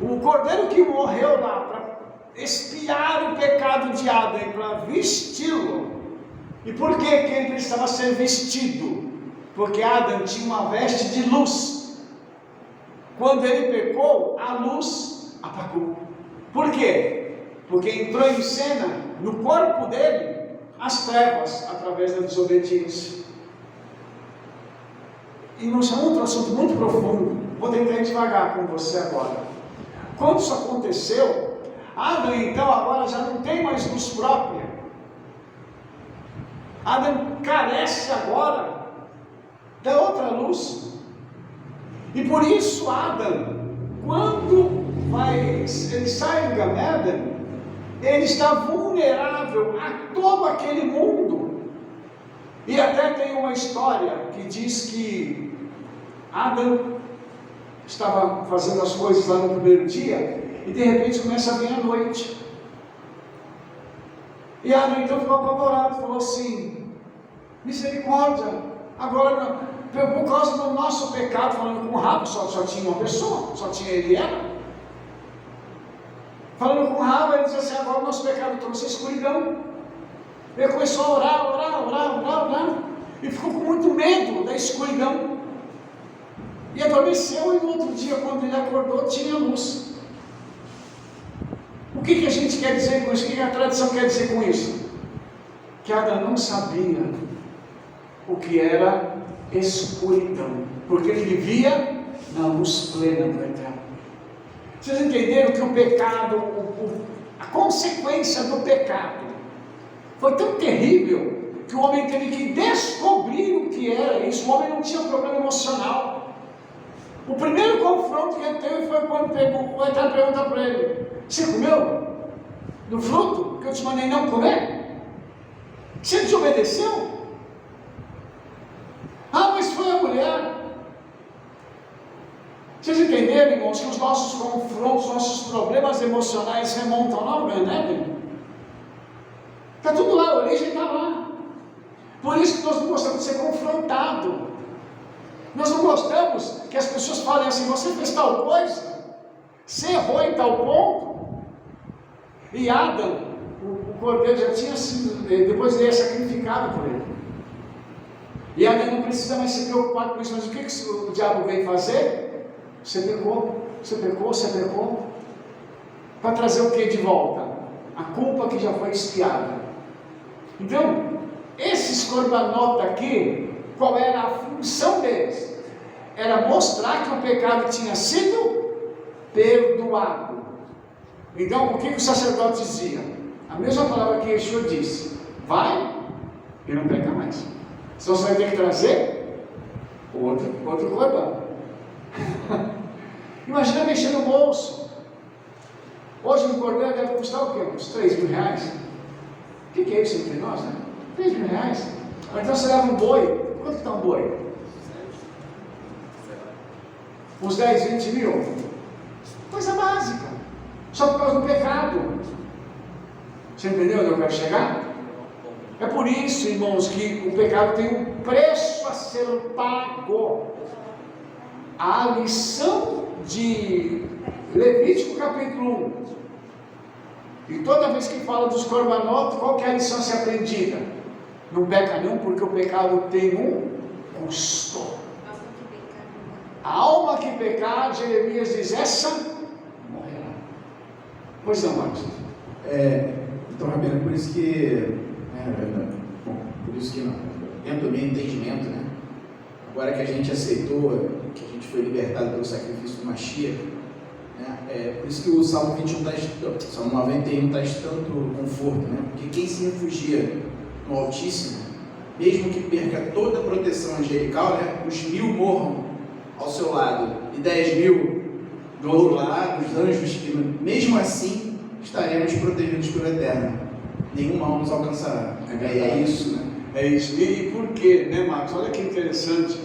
O cordeiro que morreu lá para expiar o pecado de Adão e para vesti-lo. E por que ele precisava ser vestido? Porque Adão tinha uma veste de luz. Quando ele pecou, a luz apagou. Por quê? Porque entrou em cena no corpo dele as trevas através da desobediência. E nós é um outro assunto muito profundo. Vou tentar ir devagar com você agora. Quando isso aconteceu, Adão então agora já não tem mais luz própria. Adão carece agora da outra luz. E por isso Adão, quando ele sai do Gan-Eden, ele está vulnerável a todo aquele mundo. E até tem uma história que diz que Adão estava fazendo as coisas lá no primeiro dia e de repente começa a vir a noite. E Adão então ficou apavorado, falou assim: misericórdia, agora por causa do nosso pecado, falando com Rava, só tinha uma pessoa, só tinha ele e ela. Falando com Rava, ele disse assim: agora o nosso pecado trouxe a escuridão. Ele começou a orar, e ficou com muito medo da escuridão. E adormeceu, e no outro dia, quando ele acordou, tinha luz. O que a gente quer dizer com isso? O que a tradição quer dizer com isso? Que Adão não sabia o que era escuridão, porque ele vivia na luz plena do Eterno. Vocês entenderam que o pecado, a consequência do pecado, foi tão terrível que o homem teve que descobrir o que era isso. O homem não tinha problema emocional. O primeiro confronto que ele teve foi quando o Eterno pergunta para ele: você comeu do fruto que eu te mandei não comer? Você desobedeceu? Ah, mas foi a mulher. Vocês entenderam, irmãos, que os nossos confrontos, nossos problemas emocionais remontam lá ao Gan-Eden? Está tudo lá, a origem está lá. Por isso que nós não gostamos de ser confrontados. Nós não gostamos que as pessoas falem assim: você fez tal coisa, você errou em tal ponto. E Adão, o cordeiro já tinha sido, depois ele é sacrificado por ele. E Adão não precisa mais se preocupar com isso. Mas o que o diabo veio fazer? Você pecou. Para trazer o que de volta? A culpa que já foi expiada. Então, esses korbanot aqui, qual era a função deles? Era mostrar que o pecado tinha sido perdoado. Então, o que o sacerdote dizia? A mesma palavra que Yeshua disse: vai e não peca mais. Senão você vai ter que trazer outro korban. Imagina mexer no bolso. Hoje um cordeiro deve custar o quê? Uns 3 mil reais. O que é isso entre nós, né? 3 mil reais. Ou então você leva um boi. Quanto está um boi? Uns 10, 20 mil. Coisa básica. Só por causa do pecado. Você entendeu onde eu quero chegar? É por isso, irmãos, que o pecado tem um preço a ser pago. A lição de Levítico capítulo 1. E toda vez que fala dos korbanot, qual que é a lição a ser aprendida? Não peca não, porque o pecado tem um custo. A alma que pecar, Jeremias diz, essa morrerá. Pois não, Marcos? Então, Rabino, por isso que, dentro do meu entendimento, né? Agora que a gente aceitou, que a gente foi libertado pelo sacrifício do Mashiach, né? Por isso que o Salmo 21 Salmo 91 traz tanto conforto, né? Porque quem se refugia no Altíssimo, mesmo que perca toda a proteção angelical, né? Os 1000 morram ao seu lado e 10.000 do outro lado, os anjos, que mesmo assim estaremos protegidos pelo Eterno. Nenhum mal nos alcançará. É isso, né? É isso. E por quê, né, Marcos? Olha que interessante.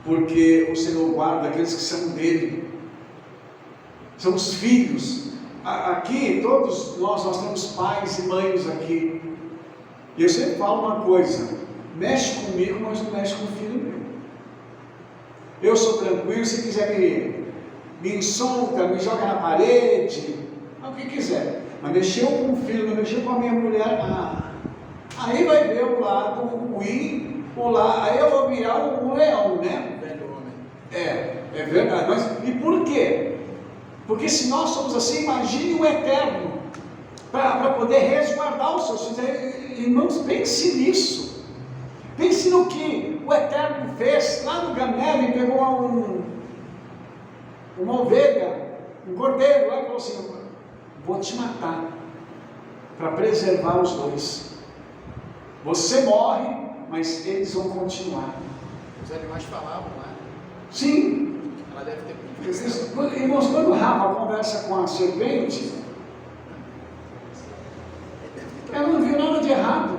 Porque o Senhor guarda aqueles que são dele. São os filhos. Aqui, todos nós temos pais e mães aqui. E eu sempre falo uma coisa: mexe comigo, mas não mexe com o filho meu. Eu sou tranquilo, se quiser me insulta, me joga na parede, o que quiser. Mas mexeu com o filho, mexeu com a minha mulher, aí vai ver o lado ruim, aí eu vou virar um leão, né? Velho homem. É verdade. Mas, e por quê? Porque se nós somos assim, imagine o Eterno, para poder resguardar os seus filhos. Irmãos, pense nisso. Pense no que o Eterno fez. Lá no Gamele, pegou uma ovelha, um cordeiro, lá e falou assim: vou te matar, para preservar os dois. Você morre, mas eles vão continuar. Os animais falavam, né? Sim. Ela deve ter Irmãos, quando Rava conversa com a serpente, ela não viu nada de errado.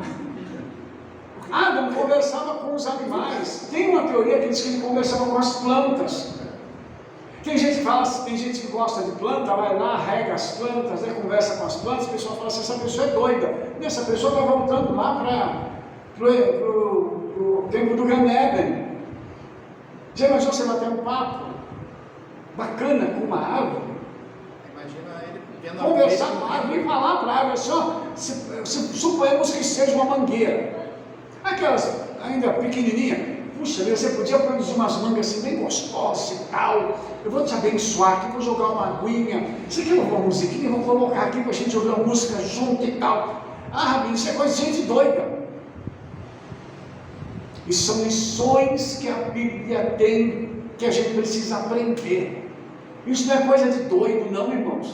Adão conversava com os animais. Tem uma teoria que diz que ele conversava com as plantas. Tem gente que fala, tem gente que gosta de planta, vai lá, rega as plantas, conversa com as plantas, o pessoal fala assim, essa pessoa é doida. E essa pessoa está voltando lá para o tempo do Gan Eden. Já imaginou você bater um papo bacana com uma árvore? Imagina ele vendo Conversar com a árvore e falar para a árvore só, suponhamos que seja uma mangueira. Aquelas ainda pequenininha, puxa, você podia produzir umas mangas assim bem gostosas e tal. Eu vou te abençoar aqui, vou jogar uma aguinha. Você quer uma musiquinha? Vou colocar aqui para a gente ouvir uma música junto e tal. Ah, Rabino, isso é coisa de gente doida. E são lições que a Bíblia tem, que a gente precisa aprender. Isso não é coisa de doido, não, irmãos.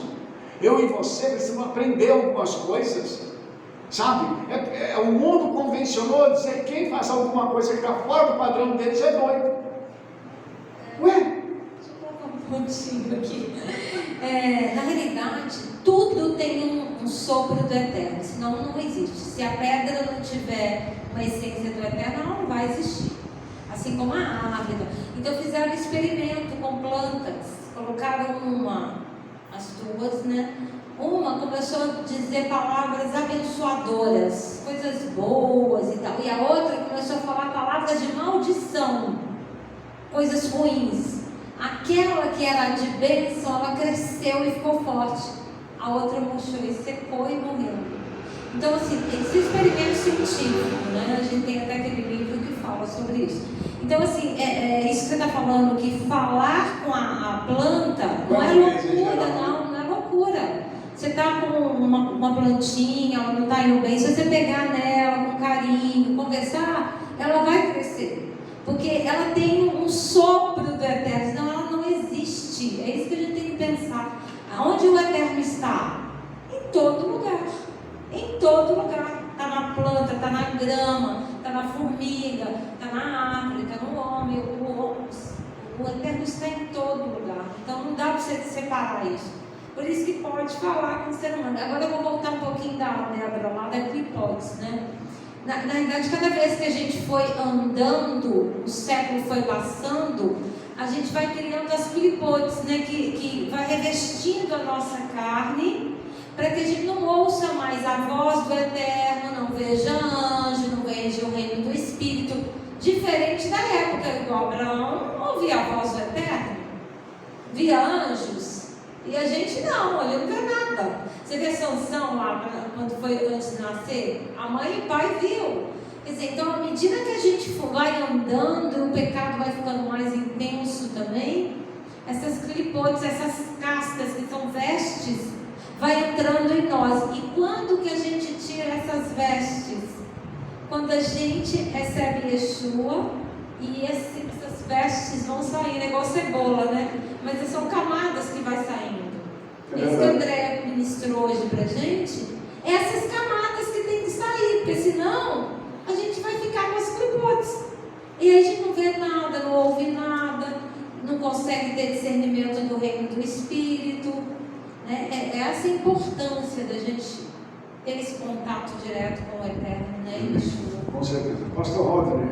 Eu e você precisamos aprender algumas coisas. Sabe? O mundo convencionou dizer que quem faz alguma coisa que está fora do padrão deles é doido. Ué? Deixa eu colocar um pontinho aqui. Na realidade, tudo tem um sopro do Eterno, senão não existe. Se a pedra não tiver uma essência do Eterno, ela não vai existir. Assim como a árvore. Então fizeram um experimento com plantas, colocaram as duas, né? Uma começou a dizer palavras abençoadoras, coisas boas e tal. E a outra começou a falar palavras de maldição, coisas ruins. Aquela que era de bênção, ela cresceu e ficou forte. A outra murchou e secou e morreu. Então, assim, esse experimento científico, né? A gente tem até aquele livro que fala sobre isso. Então, assim, isso que você está falando, que falar com a planta não é loucura, não é loucura. Você está com uma plantinha, ela não está indo bem, se você pegar nela com carinho, conversar, ela vai crescer. Porque ela tem um sopro do Eterno, senão ela não existe. É isso que a gente tem que pensar. Onde o Eterno está? Em todo lugar. Em todo lugar. Está na planta, está na grama, está na formiga, está na árvore, está no homem. O Eterno está em todo lugar. Então não dá para você separar isso. Por isso que pode falar com o ser humano. Agora eu vou voltar um pouquinho da Débora lá, da clipotes, né? Na verdade, cada vez que a gente foi andando, o século foi passando, a gente vai criando as clipotes, né? Que vai revestindo a nossa carne, para que a gente não ouça mais a voz do Eterno, não veja anjo, não veja o reino do Espírito. Diferente da época do Abraão, não ouvia a voz do Eterno, via anjos. E a gente não, ele não vê nada. Você vê Sansão lá, quando foi antes de nascer? A mãe e o pai viu. Quer dizer, então, à medida que a gente vai andando, o pecado vai ficando mais intenso também. Essas clipotes, essas castas que são vestes, vai entrando em nós. E quando que a gente tira essas vestes? Quando a gente recebe Yeshua e essas vestes vão sair, é igual cebola, né? Mas são camadas que vai saindo. Isso que o André ministrou hoje pra gente, essas camadas que tem que sair, porque senão a gente vai ficar com as clipotes. E aí a gente não vê nada, não ouve nada, não consegue ter discernimento do reino do Espírito. Né? É essa a importância da gente ter esse contato direto com o Eterno, né? Yeshua. Com certeza. Pastor Rodney,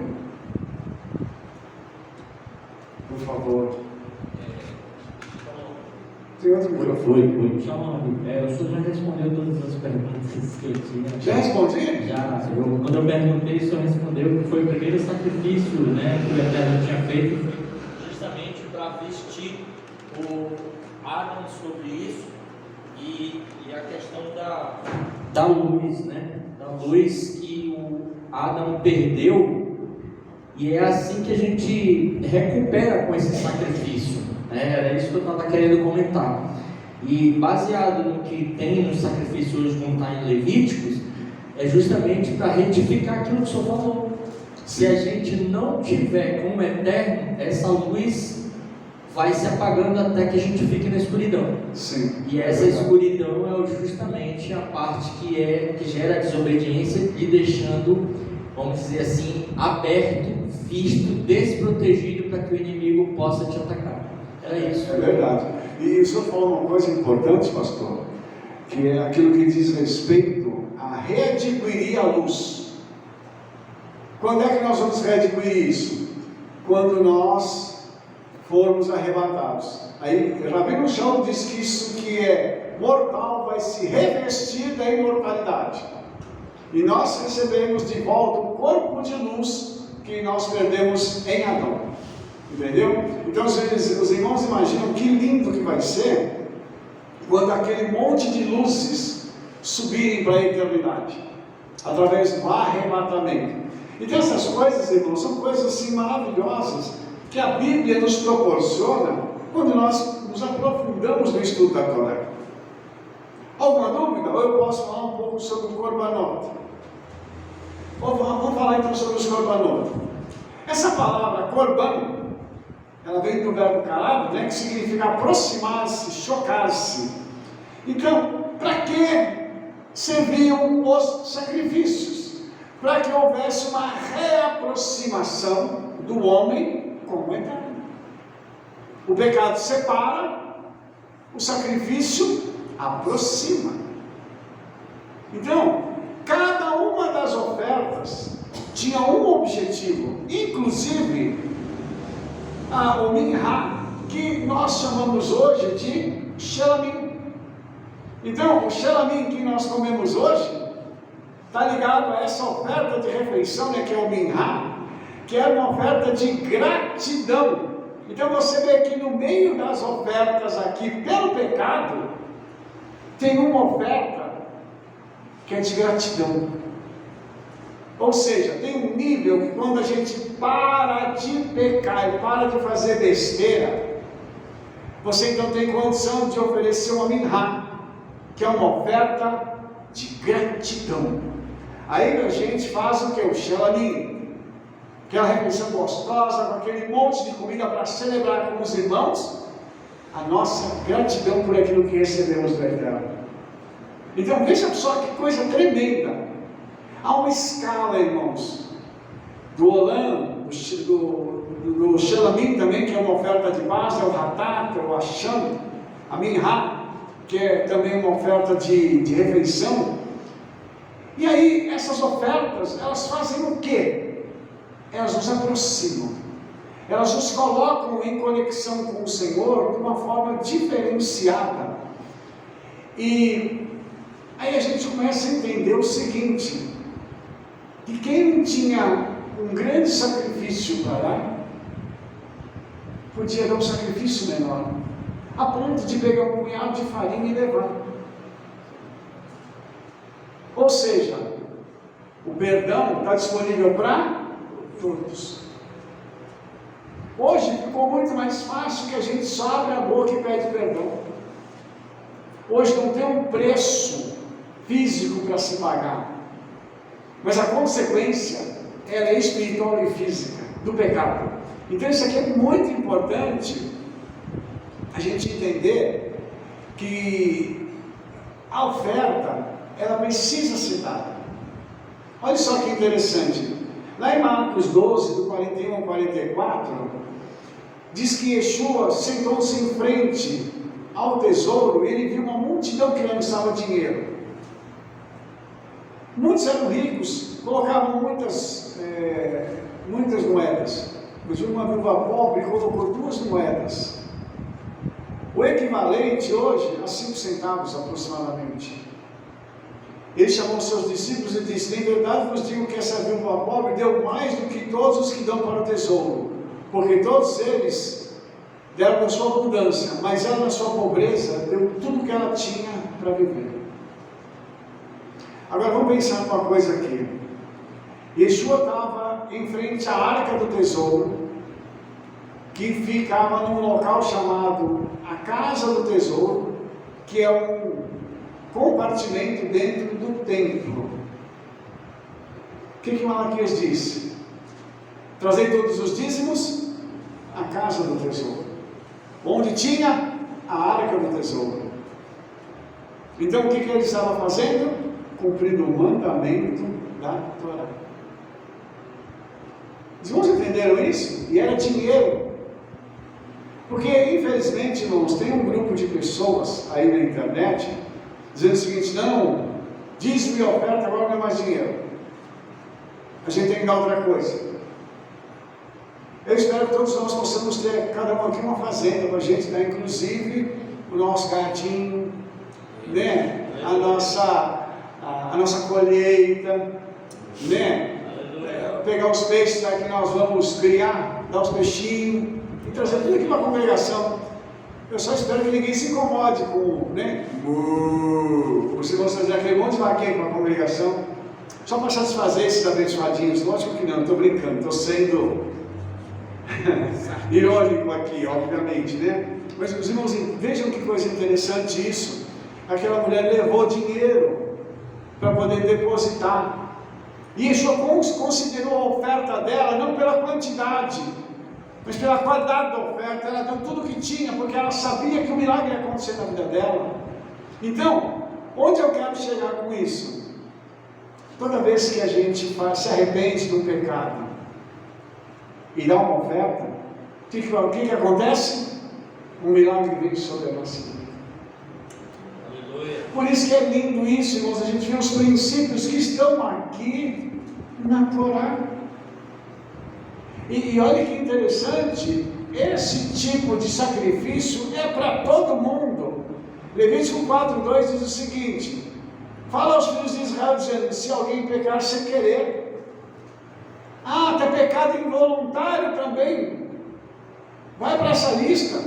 por favor. Tem outro microfone. O senhor já respondeu todas as perguntas que eu tinha. Já respondi? Já. Quando eu perguntei, o senhor respondeu que foi o primeiro sacrifício, né, que o Eterno tinha feito, justamente para vestir o Adão sobre isso e a questão da luz, né? Da luz que o Adão perdeu, e é assim que a gente recupera com esse sacrifício. Era isso que eu estava querendo comentar. E baseado no que tem no sacrifício hoje, como está em Levíticos, é justamente para retificar aquilo que o senhor falou. Se a gente não tiver como eterno, essa luz vai se apagando até que a gente fique na escuridão. Sim. E essa escuridão é justamente a parte que gera a desobediência e deixando, vamos dizer assim, aberto, visto, desprotegido para que o inimigo possa te atacar. Era isso. É verdade. E o senhor falou uma coisa importante, pastor, que é aquilo que diz respeito a readquirir a luz. Quando é que nós vamos readquirir isso? Quando nós formos arrebatados. Aí, Rabino Shaul diz que isso que é mortal vai se revestir da imortalidade. E nós recebemos de volta o corpo de luz que nós perdemos em Adão. Entendeu? Então, os irmãos imaginam que lindo que vai ser quando aquele monte de luzes subirem para a eternidade, através do arrebatamento. Então, essas coisas, irmãos, são coisas assim maravilhosas que a Bíblia nos proporciona quando nós nos aprofundamos no estudo da Torá. Alguma dúvida? Ou eu posso falar um pouco sobre o Korbanot? Vamos falar então sobre os Korbanot. Essa palavra Korban, ela vem do verbo karab, né, que significa aproximar-se, chocar-se. Então, para que serviam os sacrifícios? Para que houvesse uma reaproximação do homem com o eterno. O pecado separa, o sacrifício aproxima. Então, cada uma das ofertas tinha um objetivo, inclusive o minhá, que nós chamamos hoje de shelamim. Então, o shelamim que nós comemos hoje está ligado a essa oferta de refeição, né, que é o minhá, que é uma oferta de gratidão. Então você vê que no meio das ofertas aqui, pelo pecado, tem uma oferta que é de gratidão. Ou seja, tem um nível que quando a gente para de pecar e para de fazer besteira, você então tem condição de oferecer uma minhá, que é uma oferta de gratidão. Aí a gente faz o que? O shelamim, aquela refeição gostosa, com aquele monte de comida para celebrar com os irmãos, a nossa gratidão por aquilo que recebemos do Eterno. Então veja só que coisa tremenda. Há uma escala, irmãos, do olam, do shelamim também, que é uma oferta de base, é o hatat, é o asham, a minhá, que é também uma oferta de refeição. E aí, essas ofertas, elas fazem o quê? Elas nos aproximam. Elas nos colocam em conexão com o Senhor de uma forma diferenciada. E aí a gente começa a entender o seguinte, que quem não tinha um grande sacrifício para dar, podia dar um sacrifício menor, a ponto de pegar um punhado de farinha e levar. Ou seja, o perdão está disponível para todos. Hoje ficou muito mais fácil que a gente só abre a boca e pede perdão. Hoje não tem um preço físico para se pagar, mas a consequência ela é espiritual e física do pecado. Então isso aqui é muito importante a gente entender que a oferta ela precisa ser dada. Olha só que interessante, lá em Marcos 12, do 41 ao 44, diz que Yeshua sentou-se em frente ao tesouro e ele viu uma multidão que lançava dinheiro. Muitos eram ricos, colocavam muitas moedas. Mas uma viúva pobre colocou 2 moedas. O equivalente hoje a 5 centavos aproximadamente. Ele chamou seus discípulos e disse: em verdade vos digo que essa viúva pobre deu mais do que todos os que dão para o tesouro, porque todos eles deram na sua abundância, mas ela na sua pobreza deu tudo que ela tinha para viver. Agora vamos pensar uma coisa aqui. Yeshua estava em frente à arca do tesouro, que ficava num local chamado a casa do tesouro, que é um compartimento dentro do templo. que Malaquias diz? Trazei todos os dízimos à casa do tesouro, onde tinha a arca do tesouro. Então o que ele estava fazendo? Cumprindo o mandamento da Torá. Os irmãos entenderam isso? E era dinheiro. Porque, infelizmente, irmãos, tem um grupo de pessoas aí na internet dizendo o seguinte: não, dízimo e oferta agora não é mais dinheiro, a gente tem que dar outra coisa. Eu espero que todos nós possamos ter, cada um aqui, uma fazenda para a gente dar, inclusive, o nosso gatinho, né? A nossa colheita, né? Pegar os peixes que nós vamos criar, dar os peixinhos e trazer tudo aqui para a congregação. Eu só espero que ninguém se incomode com, né? Se você trazer aquele monte de vaquinha para a congregação, só para satisfazer esses abençoadinhos. Lógico que não, estou brincando, estou sendo irônico aqui, obviamente, né? Mas os irmãos, vejam que coisa interessante isso. Aquela mulher levou dinheiro para poder depositar. E Yeshua considerou a oferta dela não pela quantidade, mas pela qualidade da oferta. Ela deu tudo o que tinha, porque ela sabia que o milagre ia acontecer na vida dela. Então, onde eu quero chegar com isso? Toda vez que a gente se arrepende de um pecado e dá uma oferta, o que acontece? Um milagre vem sobre a nossa vida. Por isso que é lindo isso, irmãos, a gente vê os princípios que estão aqui na Torá. E olha que interessante, esse tipo de sacrifício é para todo mundo. Levítico 4:2 diz o seguinte: fala aos filhos de Israel dizendo, se alguém pecar sem querer, até pecado involuntário também, vai para essa lista,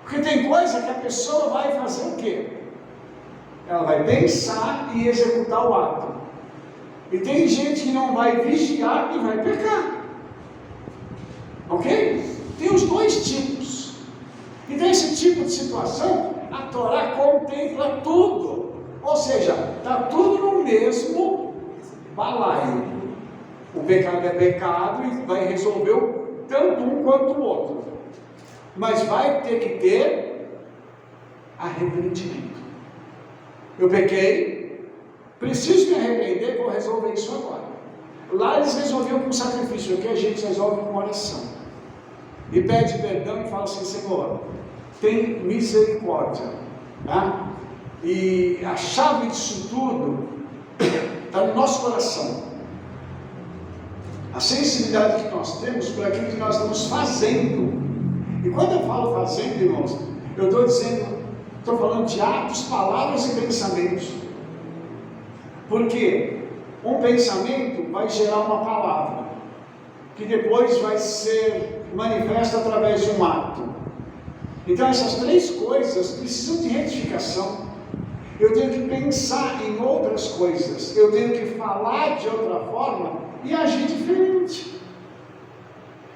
porque tem coisa que a pessoa vai fazer o quê? Ela vai pensar e executar o ato. E tem gente que não vai vigiar e vai pecar. Ok? Tem os dois tipos. E nesse tipo de situação, a Torá contempla tudo. Ou seja, está tudo no mesmo balaio. O pecado é pecado e vai resolver tanto um quanto o outro. Mas vai ter que ter arrependimento. Eu pequei, preciso me arrepender, vou resolver isso agora. Lá eles resolviam com sacrifício, aqui a gente resolve com oração. E pede perdão e fala assim: Senhor, tem misericórdia. Tá? E a chave disso tudo está no nosso coração. A sensibilidade que nós temos por aquilo que nós estamos fazendo. E quando eu falo fazendo, irmãos, eu estou falando de atos, palavras e pensamentos. Porque um pensamento vai gerar uma palavra, que depois vai ser manifesta através de um ato. Então essas três coisas precisam de retificação. Eu tenho que pensar em outras coisas, eu tenho que falar de outra forma e agir diferente.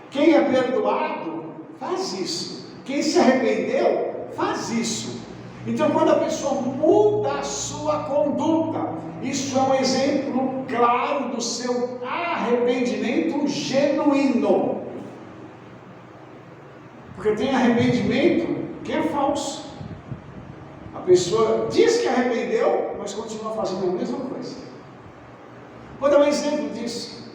Quem é perdoado faz isso. Quem se arrependeu faz isso. Então, quando a pessoa muda a sua conduta, isso é um exemplo claro do seu arrependimento genuíno. Porque tem arrependimento que é falso. A pessoa diz que arrependeu, mas continua fazendo a mesma coisa. Vou dar um exemplo disso.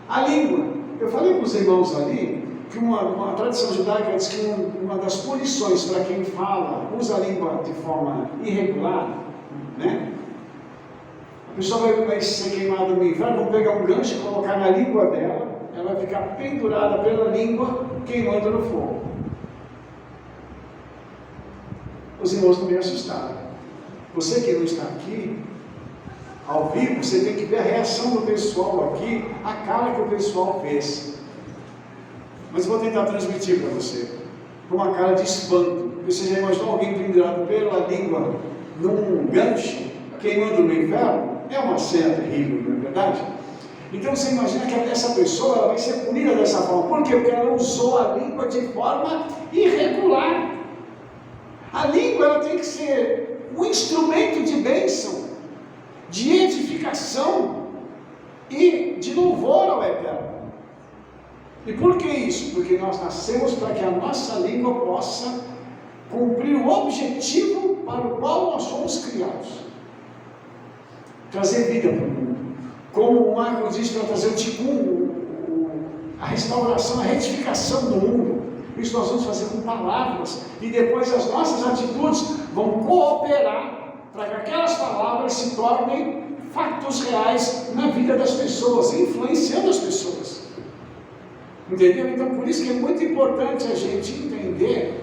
A língua. Eu falei para os irmãos ali que uma tradição judaica diz que uma das punições para quem usa a língua de forma irregular, né? A pessoa vai ser queimada no inferno, vão pegar um gancho e colocar na língua dela, ela vai ficar pendurada pela língua, queimando no fogo. Os irmãos estão meio assustados. Você que não está aqui, ao vivo, você tem que ver a reação do pessoal aqui, a cara que o pessoal fez. Mas vou tentar transmitir para você, com uma cara de espanto. Você já imaginou alguém pendurado pela língua num gancho, queimando no inferno? É uma cena terrível, não é verdade? Então você imagina que essa pessoa ela vai ser punida dessa forma. Por quê? Porque ela usou a língua de forma irregular. A língua ela tem que ser um instrumento de bênção, de edificação, e de louvor ao Eterno. E por que isso? Porque nós nascemos para que a nossa língua possa cumprir o objetivo para o qual nós fomos criados. Trazer vida para o mundo. Como o Marco diz, para trazer o tikkun, a restauração, a retificação do mundo. Isso nós vamos fazer com palavras. E depois as nossas atitudes vão cooperar para que aquelas palavras se tornem fatos reais na vida das pessoas, influenciando as pessoas. Entendeu? Então, por isso que é muito importante a gente entender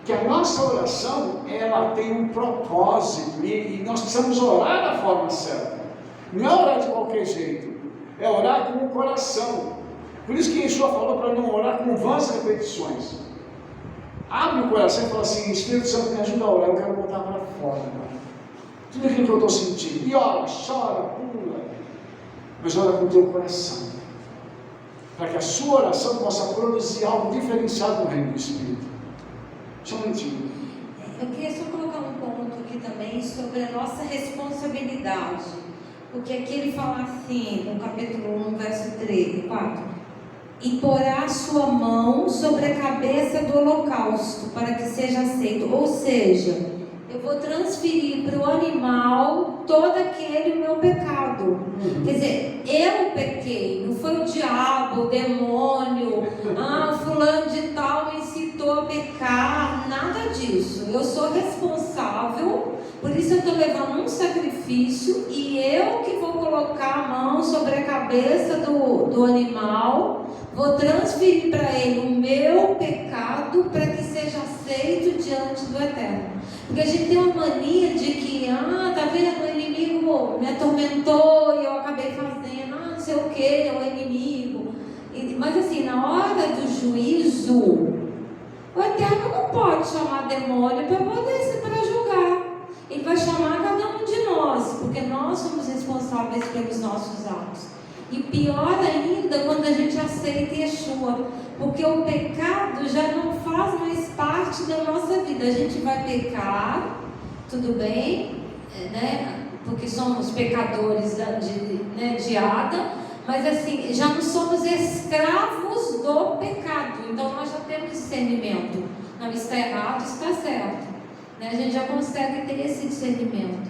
que a nossa oração, ela tem um propósito, e nós precisamos orar da forma certa. Não é orar de qualquer jeito, é orar com o coração. Por isso que Yeshua falou para não orar com vãs repetições. Abre o coração e fala assim: Espírito Santo, me ajuda a orar, eu quero botar para fora, cara. Tudo aquilo que eu estou sentindo. E ora, chora, pula. Mas ora com o teu coração, para que a sua oração possa produzir algo diferenciado no reino do Espírito. Só um minutinho. Eu queria só colocar um ponto aqui também sobre a nossa responsabilidade. Porque aqui ele fala assim, no capítulo 1, verso 4: imporá sua mão sobre a cabeça do holocausto, para que seja aceito. Ou seja, eu vou transferir para o animal todo aquele meu pecado. Quer dizer, eu pequei, não foi o diabo, o demônio, fulano de tal me incitou a pecar, nada disso. Eu sou responsável, por isso eu estou levando um sacrifício e eu que vou colocar a mão sobre a cabeça do animal, vou transferir para ele o meu pecado para que seja aceito diante do Eterno. Porque a gente tem uma mania de que, tá vendo, o inimigo me atormentou e eu acabei fazendo, não sei o que, é o inimigo. Mas assim, na hora do juízo, o Eterno não pode chamar demônio para julgar. Ele vai chamar cada um de nós, porque nós somos responsáveis pelos nossos atos. E pior ainda quando a gente aceita Yeshua, porque o pecado já não faz mais parte da nossa vida. A gente vai pecar, tudo bem, né? Porque somos pecadores de Adam, mas assim, já não somos escravos do pecado. Então nós já temos discernimento. Não, está errado, está certo. Né? A gente já consegue ter esse discernimento.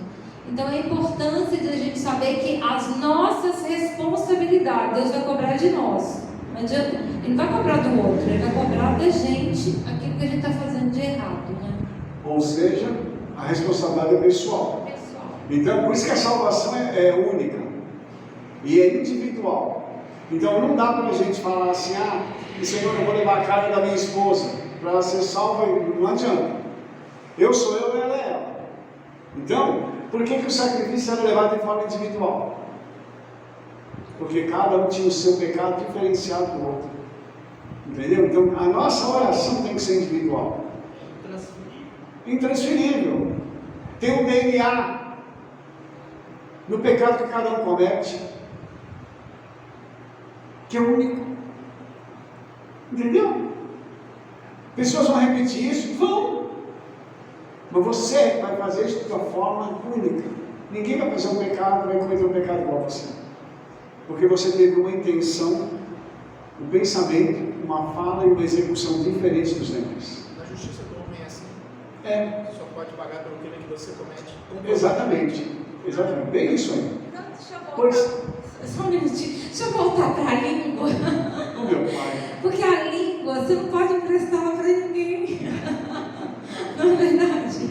Então é importante a gente saber que as nossas responsabilidades, Deus vai cobrar de nós. Não adianta, Ele não vai cobrar do outro, Ele vai cobrar da gente aquilo que a gente está fazendo de errado. Né? Ou seja, a responsabilidade é pessoal. Então, por isso que a salvação é única e é individual. Então não dá para a gente falar assim: Senhor, eu vou levar a cara da minha esposa para ela ser salva. Não adianta. Eu sou eu, ela é ela. Então, por que o sacrifício era levado de forma individual? Porque cada um tinha o seu pecado diferenciado do outro. Entendeu? Então, a nossa oração tem que ser individual. Intransferível. Tem um DNA no pecado que cada um comete, que é único. Entendeu? Pessoas vão repetir isso? Vão. Mas você vai fazer isso de uma forma única. Ninguém vai fazer um pecado, vai cometer um pecado igual a você. Porque você teve uma intenção, um pensamento, uma fala e uma execução diferente dos demais. Na justiça do homem é assim. É. Só pode pagar pelo crime que você comete. Exatamente. Exatamente. Bem isso aí. Então, deixa eu voltar. Pois. Só um minutinho. Deixa eu voltar para a língua. O meu pai. Porque a língua, você não pode emprestá-la para ninguém. Não é verdade?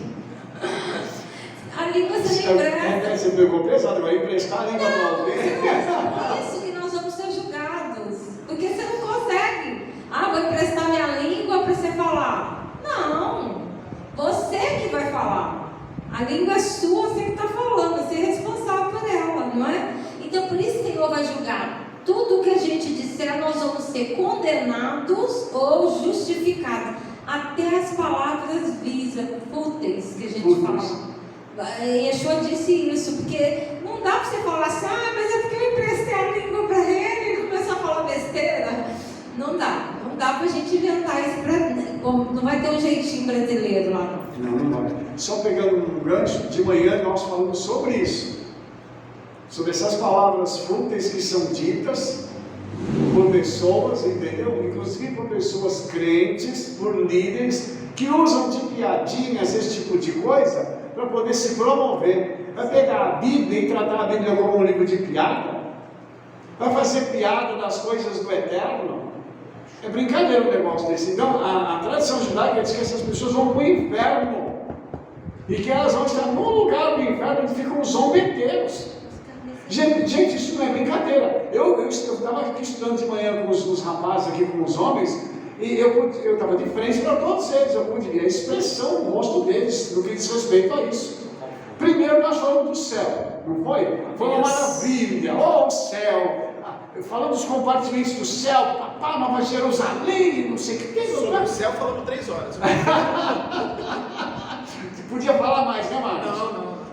A língua você não empresta. Você pegou pesado, vai emprestar a língua para alguém. Por isso que nós vamos ser julgados. Porque você não consegue. Vou emprestar minha língua para você falar. Não. Você que vai falar. A língua é sua, você que está falando. Você é responsável por ela, não é? Então por isso que o Senhor vai julgar. Tudo que a gente disser, nós vamos ser condenados ou justificados. Até as palavras fúteis que a gente fala. Yeshua disse isso, porque não dá para você falar assim: mas é porque eu emprestei a língua para ele e começou a falar besteira. Não dá para a gente inventar isso, não vai ter um jeitinho brasileiro lá. Não vai. Só pegando um gancho, de manhã nós falamos sobre isso. sobre essas palavras fúteis que são ditas por pessoas, entendeu? Inclusive por pessoas crentes, por líderes, que usam de piadinhas, esse tipo de coisa, para poder se promover. Vai pegar a Bíblia e tratar a Bíblia como um livro de piada? Vai fazer piada das coisas do eterno? É brincadeira um negócio desse. Então, a tradição judaica diz que essas pessoas vão para o inferno, e que elas vão estar num lugar do inferno onde ficam os zombeteiros. Gente, isso não é brincadeira. Eu estava aqui estudando de manhã com os rapazes aqui, com os homens, e eu estava de frente para todos eles. Eu pude ver a expressão no rosto deles no que diz respeito a isso. Primeiro nós falamos do céu, não foi? Foi uma maravilha, oh o céu. Falando dos compartimentos do céu, papá, Nova Jerusalém, não sei o que tem. Sobre o céu falamos 3 horas. Podia falar mais, né, Marcos?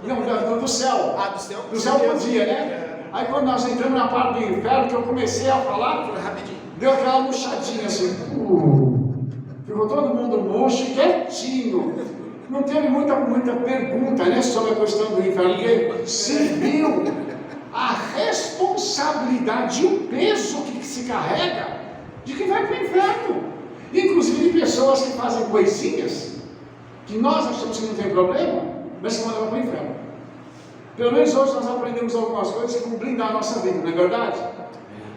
Não, do céu. Do céu? Do céu podia, né? Aí quando nós entramos na parte do inferno, que eu comecei a falar, Foi rapidinho. deu aquela murchadinha assim. Ficou todo mundo murcho e quietinho. Não teve muita pergunta, né, sobre a questão do inferno, porque se viu a responsabilidade e o peso que se carrega de que vai para o inferno. Inclusive de pessoas que fazem coisinhas que nós achamos que não tem problema, mas que vão levar para o inferno. Pelo menos hoje nós aprendemos algumas coisas que vão blindar a nossa vida, não é verdade?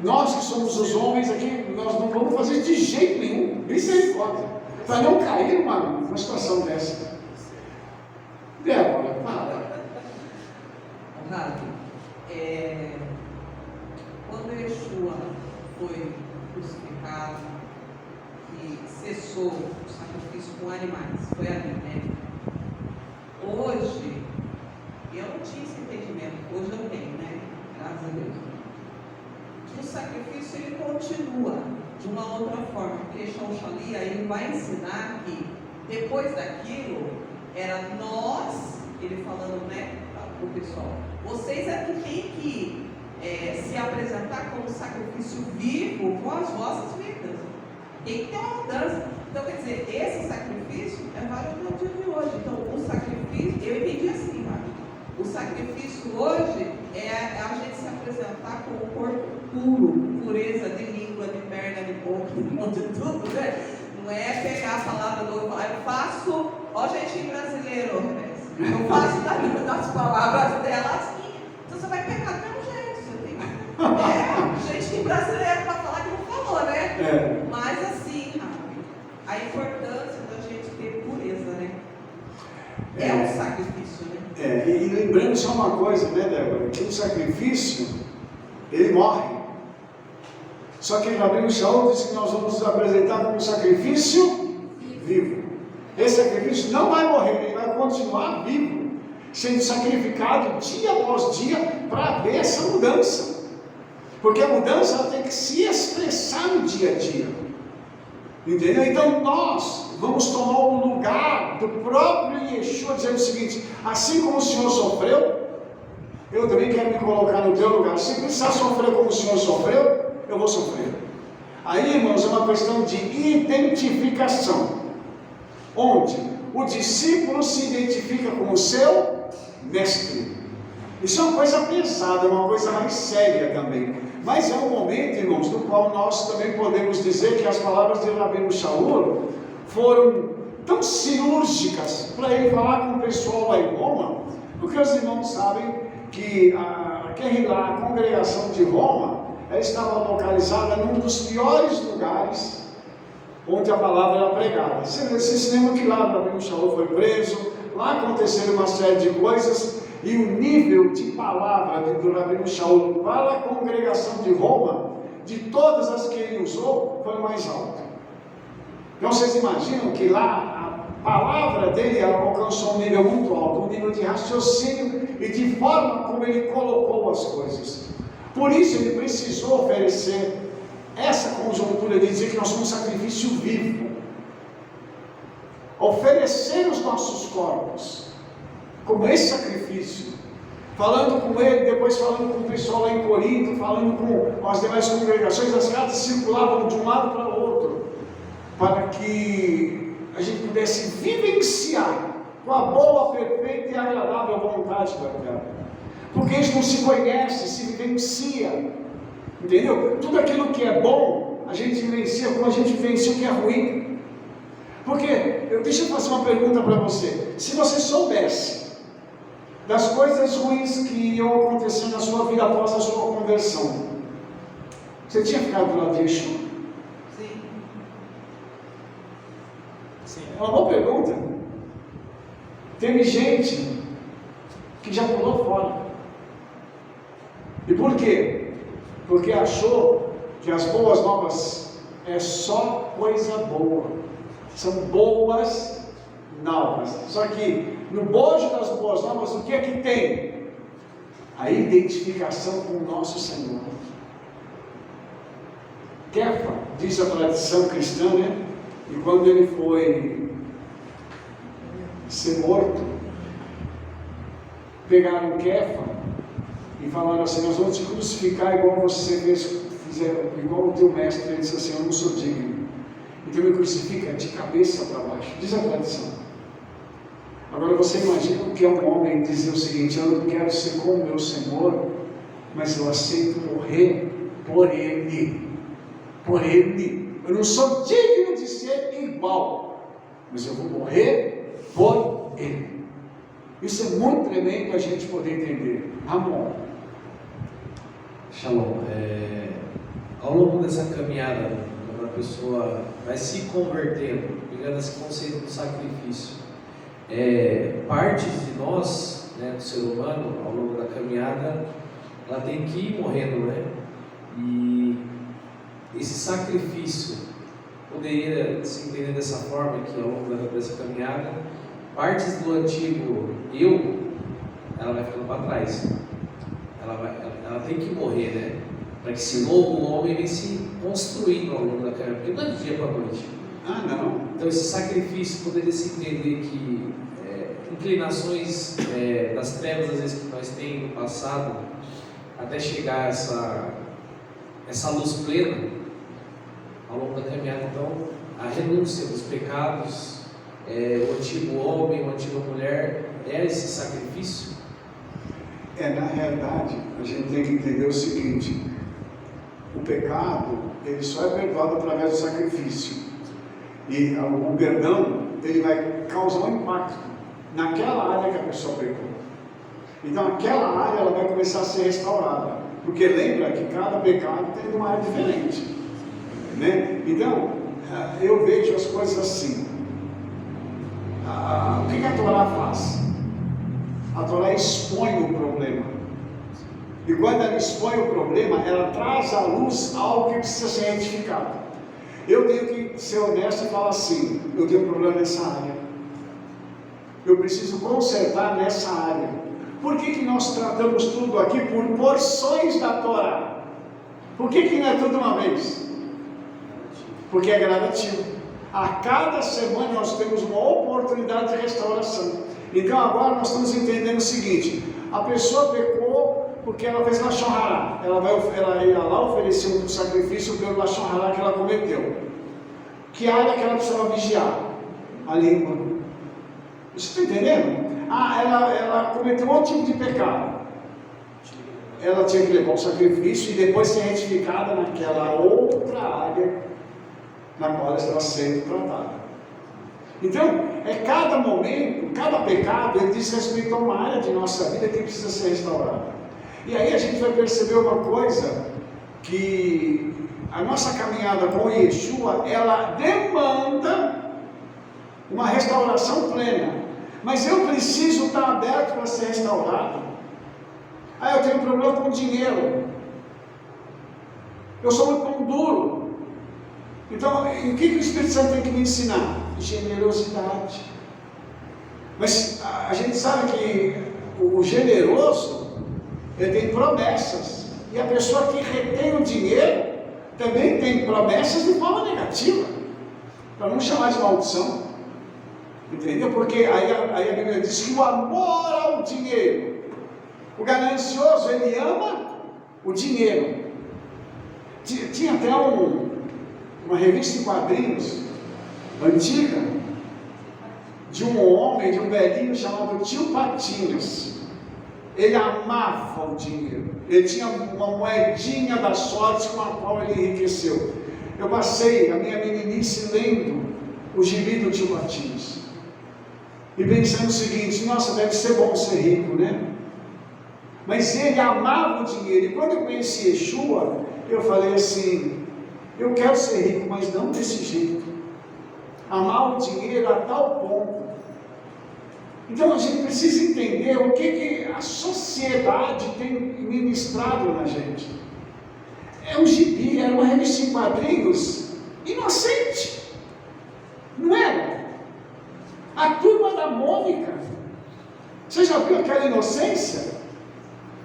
Nós que somos os homens aqui, nós não vamos fazer isso de jeito nenhum, misericórdia, para não cair numa situação dessa. Débora, fala. Rabi, quando Yeshua foi crucificado e cessou o sacrifício com animais, foi ali, né? Hoje, eu não tinha esse entendimento, hoje eu tenho, né? Graças a Deus. Que o sacrifício ele continua de uma outra forma, porque Shaushali aí vai ensinar que depois daquilo, era nós, ele falando, né, para o pessoal, vocês é que tem que se apresentar como sacrifício vivo com as vossas vidas. Tem que ter uma mudança. Então, quer dizer, esse sacrifício é válido no dia de hoje. Então, o sacrifício, eu entendi assim, Mário. O sacrifício hoje é a gente se apresentar com o corpo puro, pureza de língua, de perna, de boca, de tudo, né? Não é pegar a palavra do outro, eu faço, ó jeitinho brasileiro, eu faço das palavras dela assim. Então você vai pegar do mesmo jeito, você tem jeitinho brasileiro para falar que não falou, né? Mas assim, a importância da gente ter pureza, né? É um sacrifício, né? E lembrando só uma coisa, né, Débora? Que o sacrifício, ele morre. Só que Rabino Shaul disse que nós vamos nos apresentar como sacrifício vivo. Esse sacrifício não vai morrer, ele vai continuar vivo, sendo sacrificado dia após dia para haver essa mudança. Porque a mudança ela tem que se expressar no dia a dia. Entendeu? Então nós vamos tomar o lugar do próprio Yeshua, dizendo o seguinte: assim como o Senhor sofreu, eu também quero me colocar no teu lugar. Se precisar sofrer como o Senhor sofreu, eu vou sofrer. Aí, irmãos, é uma questão de identificação, onde o discípulo se identifica com o seu mestre. Isso é uma coisa pesada, é uma coisa mais séria também. Mas é um momento, irmãos, no qual nós também podemos dizer que as palavras de Rabino Shaul foram tão cirúrgicas para ele falar com o pessoal lá em Roma, porque os irmãos sabem que a congregação de Roma, ela estava localizada num dos piores lugares onde a palavra era pregada. Você se lembra que lá o Rabino Shaul foi preso, lá aconteceram uma série de coisas, e o nível de palavra do Rabino Shaul para a congregação de Roma, de todas as que ele usou, foi mais alto. Então vocês imaginam que lá a palavra dele alcançou um nível muito alto, um nível de raciocínio e de forma como ele colocou as coisas. Por isso ele precisou oferecer essa conjuntura de dizer que nós somos um sacrifício vivo. Oferecer os nossos corpos como esse sacrifício, falando com ele, depois falando com o pessoal lá em Corinto, falando com as demais congregações, as cartas circulavam de um lado para o outro, para que a gente pudesse vivenciar com a boa, perfeita e agradável vontade do Eterno. Porque isso não se conhece, se vivencia. Entendeu? Tudo aquilo que é bom, a gente vivencia como a gente vivencia o que é ruim. Porque, deixa eu fazer uma pergunta para você. Se você soubesse das coisas ruins que iam acontecer na sua vida após a sua conversão, você tinha ficado do lado de Yeshua? Sim. Sim. É uma boa pergunta. Teve gente que já pulou fora. E por quê? Porque achou que as boas novas é só coisa boa. São boas novas. Só que no bojo das boas novas, o que é que tem? A identificação com o nosso Senhor. Kefa, diz a tradição cristã, né? E quando ele foi ser morto, pegaram Kefa e falaram assim: nós vamos te crucificar igual você fizer, igual o teu mestre. Ele disse assim: eu não sou digno, então me crucifica de cabeça para baixo. Diz a tradição. Agora você imagina o que é um homem dizer o seguinte: eu não quero ser como meu Senhor, mas eu aceito morrer por Ele. Por Ele. Eu não sou digno de ser igual, mas eu vou morrer por Ele. Isso é muito tremendo a gente poder entender. Ramon. Shalom. Ao longo dessa caminhada, quando a pessoa vai se convertendo, pegando esse conceito do sacrifício, partes de nós, né, do ser humano, ao longo da caminhada, ela tem que ir morrendo, né? E esse sacrifício poderia se entender dessa forma, que ao longo dessa caminhada, partes do antigo eu, ela vai ficando para trás. Ela tem que morrer, né? Para que esse novo homem venha se construindo ao longo da caminhada, porque não é de dia para a noite. Ah, não. Então esse sacrifício poderia se entender que inclinações das trevas, às vezes, que nós temos no passado, até chegar a essa luz plena, ao longo da caminhada. Então, a renúncia dos pecados, o antigo homem, a antiga mulher, esse sacrifício? Na realidade, a gente tem que entender o seguinte: o pecado, ele só é perdoado através do sacrifício. E o perdão, ele vai causar um impacto naquela área que a pessoa pecou. Então, aquela área, ela vai começar a ser restaurada. Porque lembra que cada pecado tem uma área diferente, né? Então, eu vejo as coisas assim. O que a Torá faz? A Torá expõe o problema. E quando ela expõe o problema, ela traz à luz algo que precisa ser retificado. Eu tenho que ser honesto e falar assim: eu tenho um problema nessa área. Eu preciso consertar nessa área. Por que nós tratamos tudo aqui por porções da Torá? Por que não é tudo uma vez? Porque é gradativo. A cada semana nós temos uma oportunidade de restauração. Então agora nós estamos entendendo o seguinte: a pessoa pecou porque ela fez Lashon Hará. Ela ia lá oferecer um sacrifício pelo Lashon Hará que ela cometeu. Que área que ela precisava vigiar? A língua. Você está entendendo? Ela cometeu outro tipo de pecado. Ela tinha que levar o sacrifício e depois ser retificada naquela outra área na qual ela estava sendo tratada. Então, cada momento, cada pecado, ele diz respeito a uma área de nossa vida que precisa ser restaurada. E aí a gente vai perceber uma coisa, que a nossa caminhada com Yeshua, ela demanda uma restauração plena. Mas eu preciso estar aberto para ser restaurado. Eu tenho um problema com dinheiro. Eu sou muito pão duro. Então, o que o Espírito Santo tem que me ensinar? Generosidade. Mas a gente sabe que o generoso, ele tem promessas. E a pessoa que retém o dinheiro, também tem promessas de forma negativa. Para não chamar de maldição. Entendeu? Porque aí a Bíblia diz que o amor ao dinheiro, o ganancioso, ele ama o dinheiro. Tinha até uma revista de quadrinhos antiga, de um homem, de um velhinho chamado Tio Patinhas. ele amava o dinheiro. Ele tinha uma moedinha da sorte com a qual ele enriqueceu. Eu passei a minha meninice lendo o gibi do Tio Martins e pensando o seguinte: nossa, deve ser bom ser rico, né? Mas ele amava o dinheiro. E quando eu conheci Yeshua, eu falei assim: eu quero ser rico, mas não desse jeito. Amar o dinheiro a tal ponto. Então a gente precisa entender o que a sociedade tem ministrado na gente. É um gibi, era uma revista em quadrinhos inocente, não era? A Turma da Mônica. Você já viu aquela inocência?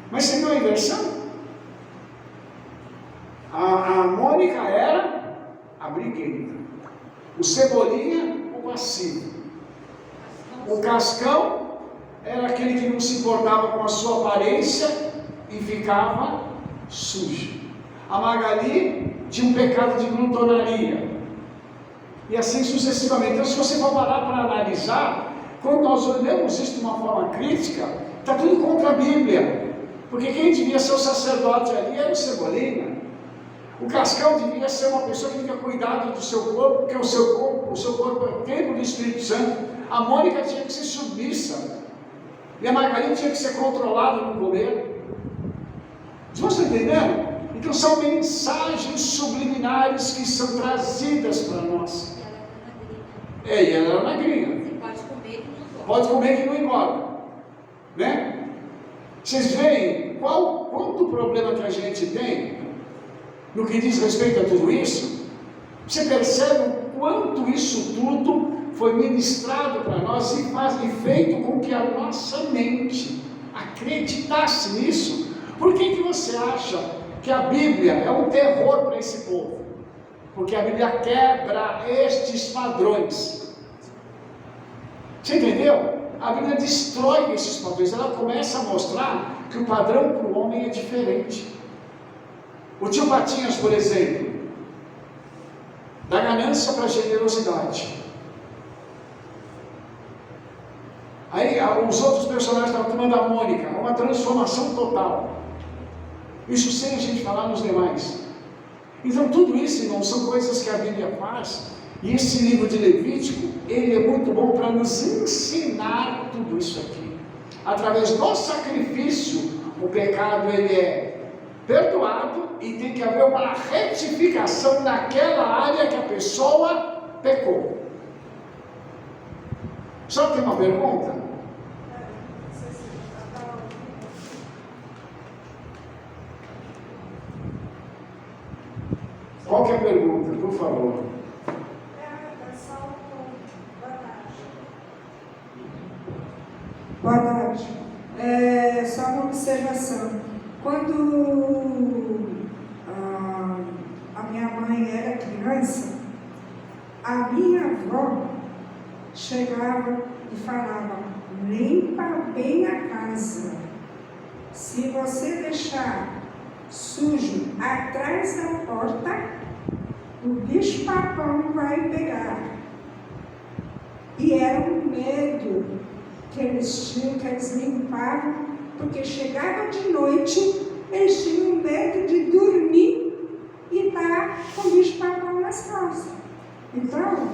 Mas você viu a inversão? A Mônica era a briguenta, o Cebolinha, o passivo. O Cascão era aquele que não se importava com a sua aparência e ficava sujo. A Magali tinha um pecado de glutonaria. E assim sucessivamente. Então, se você for parar para analisar, quando nós olhamos isso de uma forma crítica, está tudo contra a Bíblia. Porque quem devia ser o sacerdote ali era o Cebolinha. O Cascão devia ser uma pessoa que devia cuidar do seu corpo, porque o seu corpo é o templo do Espírito Santo. A Mônica tinha que ser submissa. E a Margarida tinha que ser controlada no comer. Vocês estão entendendo? Então são mensagens subliminares que são trazidas para nós. E ela era magrinha. Pode comer que não engorda. Né? Vocês veem quanto problema que a gente tem no que diz respeito a tudo isso? Você percebe o quanto isso tudo foi ministrado para nós e feito com que a nossa mente acreditasse nisso. Por que você acha que a Bíblia é um terror para esse povo? Porque a Bíblia quebra estes padrões. Você entendeu? A Bíblia destrói esses padrões. Ela começa a mostrar que o padrão para o homem é diferente. O tio Patinhas, por exemplo, da ganância para a generosidade. Aí os outros personagens da Turma da Mônica, uma transformação total. Isso sem a gente falar nos demais. Então tudo isso, irmão, são coisas que a Bíblia faz. E esse livro de Levítico, ele é muito bom para nos ensinar tudo isso aqui. Através do sacrifício, o pecado ele é perdoado e tem que haver uma retificação naquela área que a pessoa pecou. Só tem uma pergunta? Qual que é a pergunta, por favor? Boa tarde. Só uma observação. Quando a minha mãe era criança, a minha avó chegava e falava: limpa bem a casa. Se você deixar sujo atrás da porta, o bicho-papão vai pegar. E era um medo que eles tinham, que eles limpavam, porque chegava de noite, eles tinham medo de dormir e estar com o bicho-papão nas costas. Então,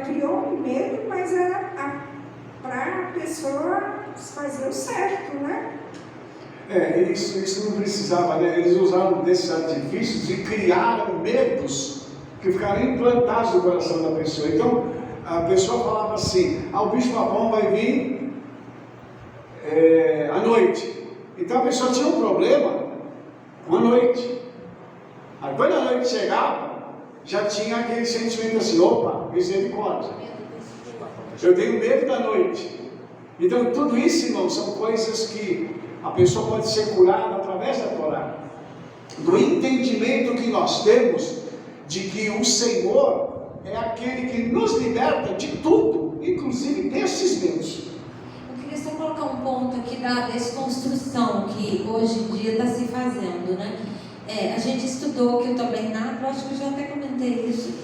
criou um medo, mas era para a pessoa fazer o certo, né? Isso não precisava, né? Eles usaram desses artifícios e criaram medos que ficaram implantados no coração da pessoa. Então, a pessoa falava assim: o bicho-papão vai vir à noite. Então a pessoa tinha um problema com a noite. Aí quando a noite chegava, já tinha aquele sentimento assim: opa, misericórdia, eu tenho medo da noite. Então tudo isso, irmão, são coisas que a pessoa pode ser curada através da Torá, do entendimento que nós temos de que o Senhor é aquele que nos liberta de tudo, inclusive desses medos. Eu queria só colocar um ponto aqui da desconstrução que hoje em dia está se fazendo, né? A gente estudou que o tabernáculo, acho que eu já até comentei isso,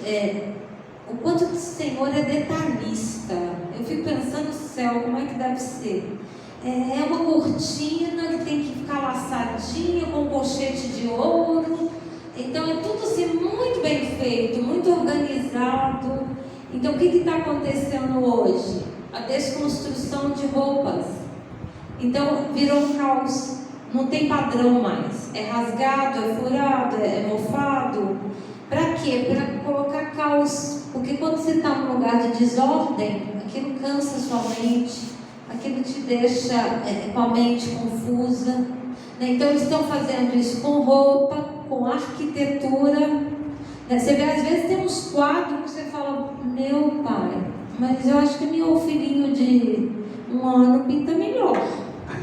o quanto o Senhor é detalhista. Eu fico pensando no céu, como é que deve ser? é uma cortina que tem que ficar laçadinha com colchete de ouro. Então é tudo assim muito bem feito, muito organizado. Então o que está acontecendo hoje? A desconstrução de roupas. Então virou um caos. Não tem padrão mais. É rasgado, é furado, é mofado. Para quê? Para colocar caos. Porque quando você está num lugar de desordem, aquilo cansa a sua mente, aquilo te deixa com a mente confusa. Né? Então eles estão fazendo isso com roupa, com arquitetura. Né? Você vê, às vezes tem uns quadros que você fala, meu pai, mas eu acho que meu filhinho de 1 ano pinta melhor.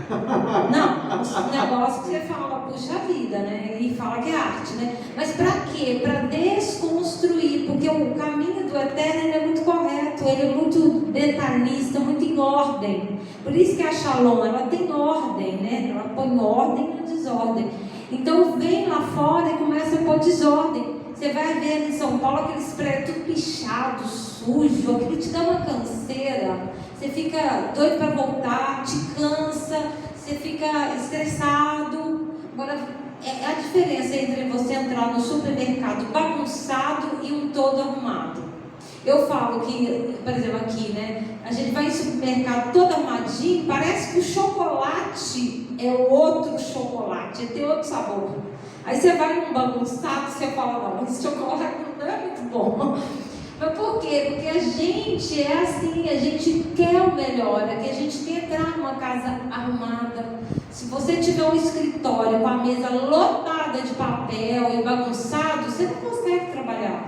Não, um negócio que você fala, puxa vida, né? E fala que é arte, né? Mas para quê? Para desconstruir, porque o caminho do Eterno ele é muito correto, ele é muito detalhista, muito em ordem. Por isso que a Shalom, ela tem ordem, né? Ela põe ordem na desordem. Então vem lá fora e começa a pôr desordem. Você vai ver em São Paulo aqueles prédios tudo pichado, sujo, aquilo te dá uma canseira. Você fica doido para voltar, te cansa, você fica estressado. Agora, é a diferença entre você entrar no supermercado bagunçado e um todo arrumado. Eu falo que, por exemplo, aqui, né? A gente vai em supermercado todo arrumadinho, parece que o chocolate é outro chocolate, tem outro sabor. Aí você vai num bagunçado, você fala, não, esse chocolate não é muito bom. Mas por quê? Porque a gente é assim, a gente quer o melhor, que a gente quer entrar numa casa arrumada. Se você tiver um escritório com a mesa lotada de papel e bagunçado, você não consegue trabalhar.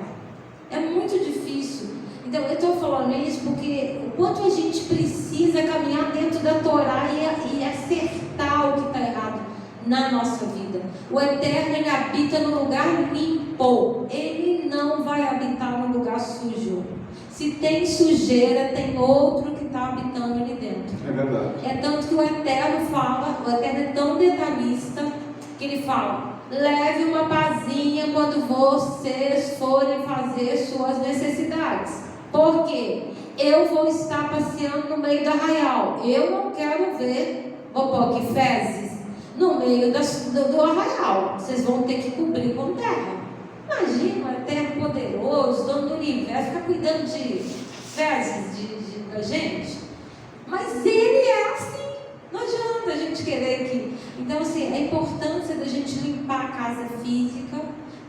É muito difícil. Então eu estou falando isso porque o quanto a gente precisa caminhar dentro da Torá e acertar o que está errado na nossa vida. O Eterno, ele habita no lugar limpo. Ele não vai habitar no lugar sujo. Se tem sujeira, tem outro que está habitando ali dentro. É verdade. É tanto que o Eterno fala, o Eterno é tão detalhista, que ele fala, leve uma pazinha quando vocês forem fazer suas necessidades. Por quê? Eu vou estar passeando no meio do arraial. Eu não quero ver boboque e fezes no meio do arraial. Vocês vão ter que cobrir com terra. Imagina o Eterno poderoso, dono do universo, ficar cuidando de fezes da gente. Mas ele é assim. Não adianta a gente querer que... Então, assim, a importância da gente limpar a casa física,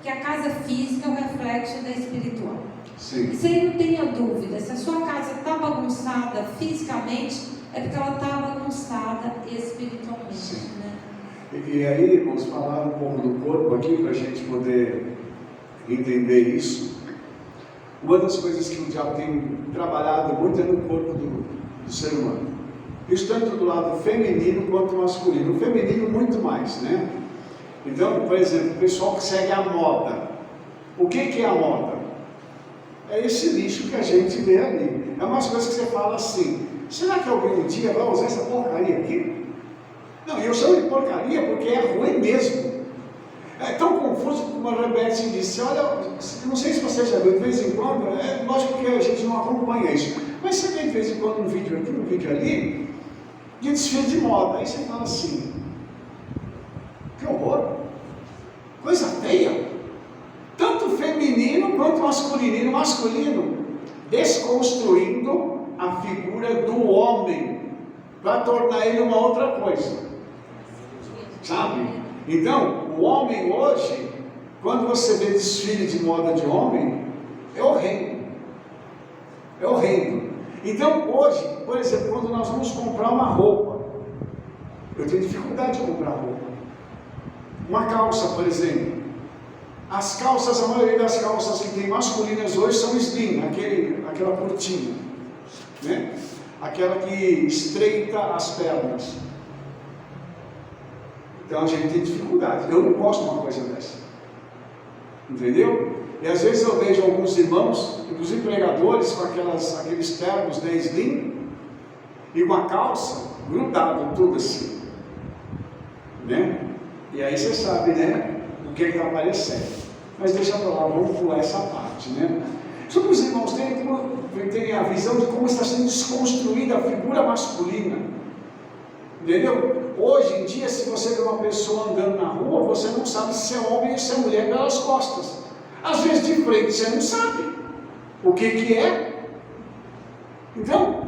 que a casa física é o reflexo da espiritual. Sim. Isso aí não tenha dúvida. Se a sua casa está bagunçada fisicamente, é porque ela está bagunçada espiritualmente. Sim. Né? E aí, vamos falar um pouco do corpo aqui, para a gente poder entender isso. Uma das coisas que o diabo tem trabalhado muito é no corpo do ser humano. Isso tanto do lado feminino quanto masculino. O feminino muito mais, né? Então, por exemplo, o pessoal que segue a moda. O que é a moda? É esse lixo que a gente vê ali. É umas coisas que você fala assim, será que alguém um dia vai usar essa porcaria aqui? Não, eu chamo de porcaria porque é ruim mesmo. É tão confuso como a Rebeca disse, olha, não sei se você já viu, de vez em quando, é lógico que a gente não acompanha isso, mas você vê de vez em quando um vídeo aqui, um vídeo ali, de desfile de moda, aí você fala assim, que horror, coisa feia, tanto feminino quanto masculino, masculino, desconstruindo a figura do homem, para tornar ele uma outra coisa, sabe? Então, o homem hoje, quando você vê desfile de moda de homem, é horrendo. É horrendo. Então, hoje, por exemplo, quando nós vamos comprar uma roupa, eu tenho dificuldade de comprar roupa. Uma calça, por exemplo. As calças, a maioria das calças que tem masculinas hoje são slim, aquela curtinha, né? Aquela que estreita as pernas. Então a gente tem dificuldade. Eu não gosto de uma coisa dessa. Entendeu? E às vezes eu vejo alguns irmãos, inclusive pregadores, com aqueles ternos de slim e uma calça grudado, tudo assim. Né? E aí você sabe, né? O que está aparecendo. Mas deixa para lá, vamos pular essa parte, né? Só que os irmãos têm a visão de como está sendo desconstruída a figura masculina. Entendeu? Hoje em dia, se você vê uma pessoa andando na rua, você não sabe se é homem ou se é mulher pelas costas. Às vezes de frente você não sabe o que é. Então,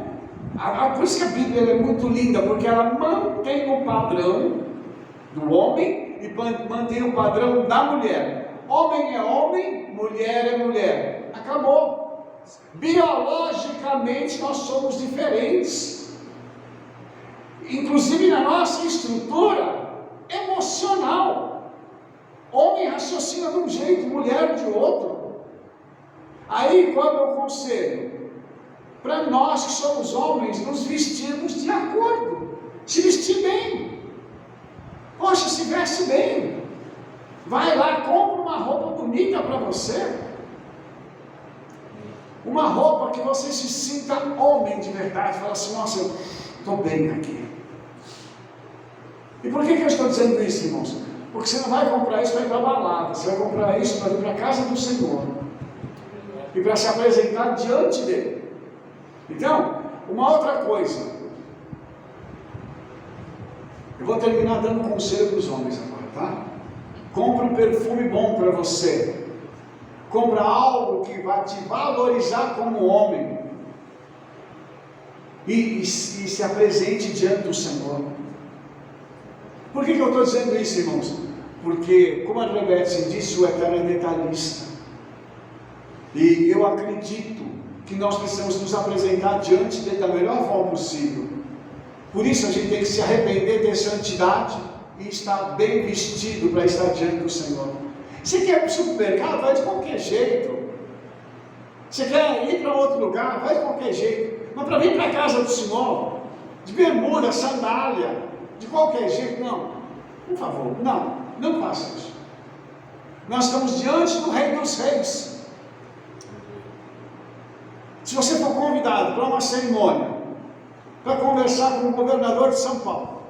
por isso que a Bíblia é muito linda, porque ela mantém o padrão do homem e mantém o padrão da mulher. Homem é homem, mulher é mulher. Acabou. Biologicamente nós somos diferentes. Inclusive na nossa estrutura emocional. Homem raciocina de um jeito, mulher de outro. Aí qual é o conselho? Para nós que somos homens, nos vestirmos de acordo. Se vestir bem. Poxa, se veste bem. Vai lá, compra uma roupa bonita para você. Uma roupa que você se sinta homem de verdade. Fala assim, nossa, eu estou bem aqui. E por que eu estou dizendo isso, irmãos? Porque você não vai comprar isso para ir para a balada. Você vai comprar isso para ir para a casa do Senhor. E para se apresentar diante dele. Então, uma outra coisa. Eu vou terminar dando conselho para os homens agora, tá? Compre um perfume bom para você. Compre algo que vai te valorizar como homem. E se apresente diante do Senhor. Por que eu estou dizendo isso, irmãos? Porque, como a Rebete disse, o Eterno é detalhista. E eu acredito que nós precisamos nos apresentar diante dele da melhor forma possível. Por isso a gente tem que se arrepender de santidade e estar bem vestido para estar diante do Senhor. Você quer ir para o supermercado? Vai de qualquer jeito. Você quer ir para outro lugar? Vai de qualquer jeito. Mas para vir para a casa do Senhor, de bermuda, sandália, de qualquer jeito, não. Por favor, não faça isso. Nós estamos diante do Rei dos Reis. Se você for convidado para uma cerimônia, para conversar com o governador de São Paulo,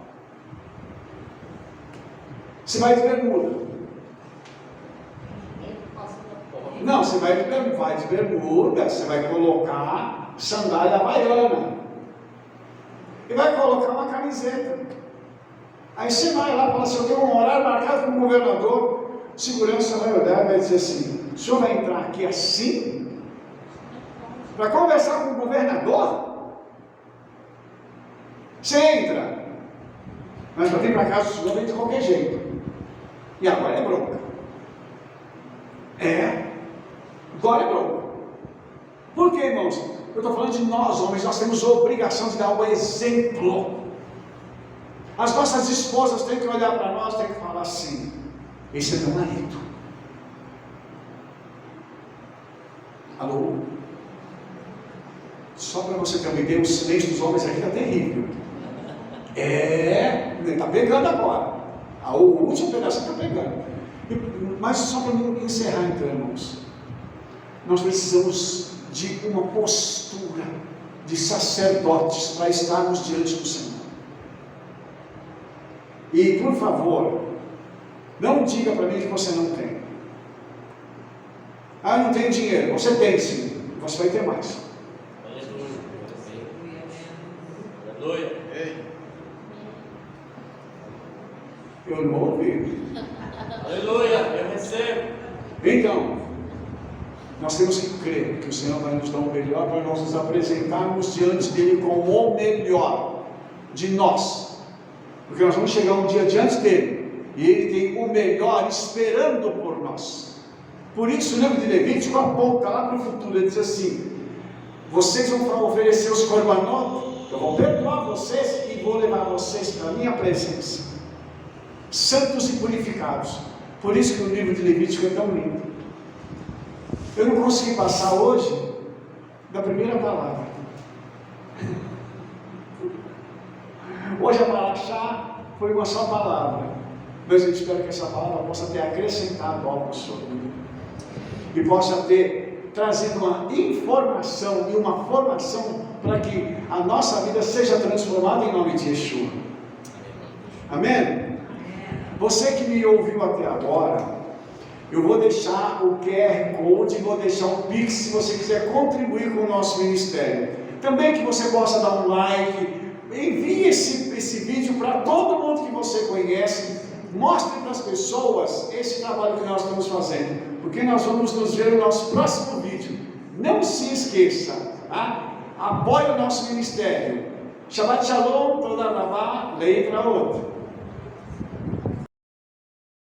você vai de bermuda. Não, você vai de bermuda, você vai colocar sandália havaiana. E vai colocar uma camiseta. Aí você vai lá e fala assim, eu tenho um horário marcado com o governador. Segurança vai olhar e vai dizer assim, o senhor vai entrar aqui assim? Para conversar com o governador? Você entra. Mas para vir para casa do senhor vem de qualquer jeito. E agora é bronca. Agora é bronca. Por quê, irmãos? Eu estou falando de nós, homens, nós temos a obrigação de dar o exemplo. As nossas esposas têm que olhar para nós, têm que falar assim, esse é meu marido. Alô? Só para você ter uma ideia, o silêncio dos homens aqui está terrível. Está pegando agora. O último pedaço está pegando. Mas só para encerrar então, irmãos, nós precisamos de uma postura de sacerdotes para estarmos diante do Senhor. E por favor, não diga para mim que você não tem. Eu não tenho dinheiro. Você tem sim, você vai ter mais. Aleluia. Eu não ouvi. Aleluia, eu recebo. Então, nós temos que crer que o Senhor vai nos dar o melhor para nós nos apresentarmos diante dele com o melhor de nós. Porque nós vamos chegar um dia diante dele e ele tem o melhor esperando por nós. Por isso o livro de Levítico aponta lá para o futuro. Ele diz assim, vocês vão oferecer os korbanot, eu vou perdoar vocês e vou levar vocês para a minha presença, santos e purificados. Por isso que o livro de Levítico é tão lindo. Eu não consegui passar hoje da primeira palavra. Hoje a Paraxá foi uma só palavra, mas eu espero que essa palavra possa ter acrescentado algo à sua vida e possa ter trazido uma informação e uma formação para que a nossa vida seja transformada em nome de Yeshua. Amém? Você que me ouviu até agora, eu vou deixar o QR Code e vou deixar um Pix se você quiser contribuir com o nosso ministério. Também que você possa dar um like, envie esse vídeo para todo mundo que você conhece. Mostre para as pessoas esse trabalho que nós estamos fazendo, porque nós vamos nos ver no nosso próximo vídeo. Não se esqueça, tá? Apoie o nosso ministério. Shabbat Shalom, toda Rabá, letra outra.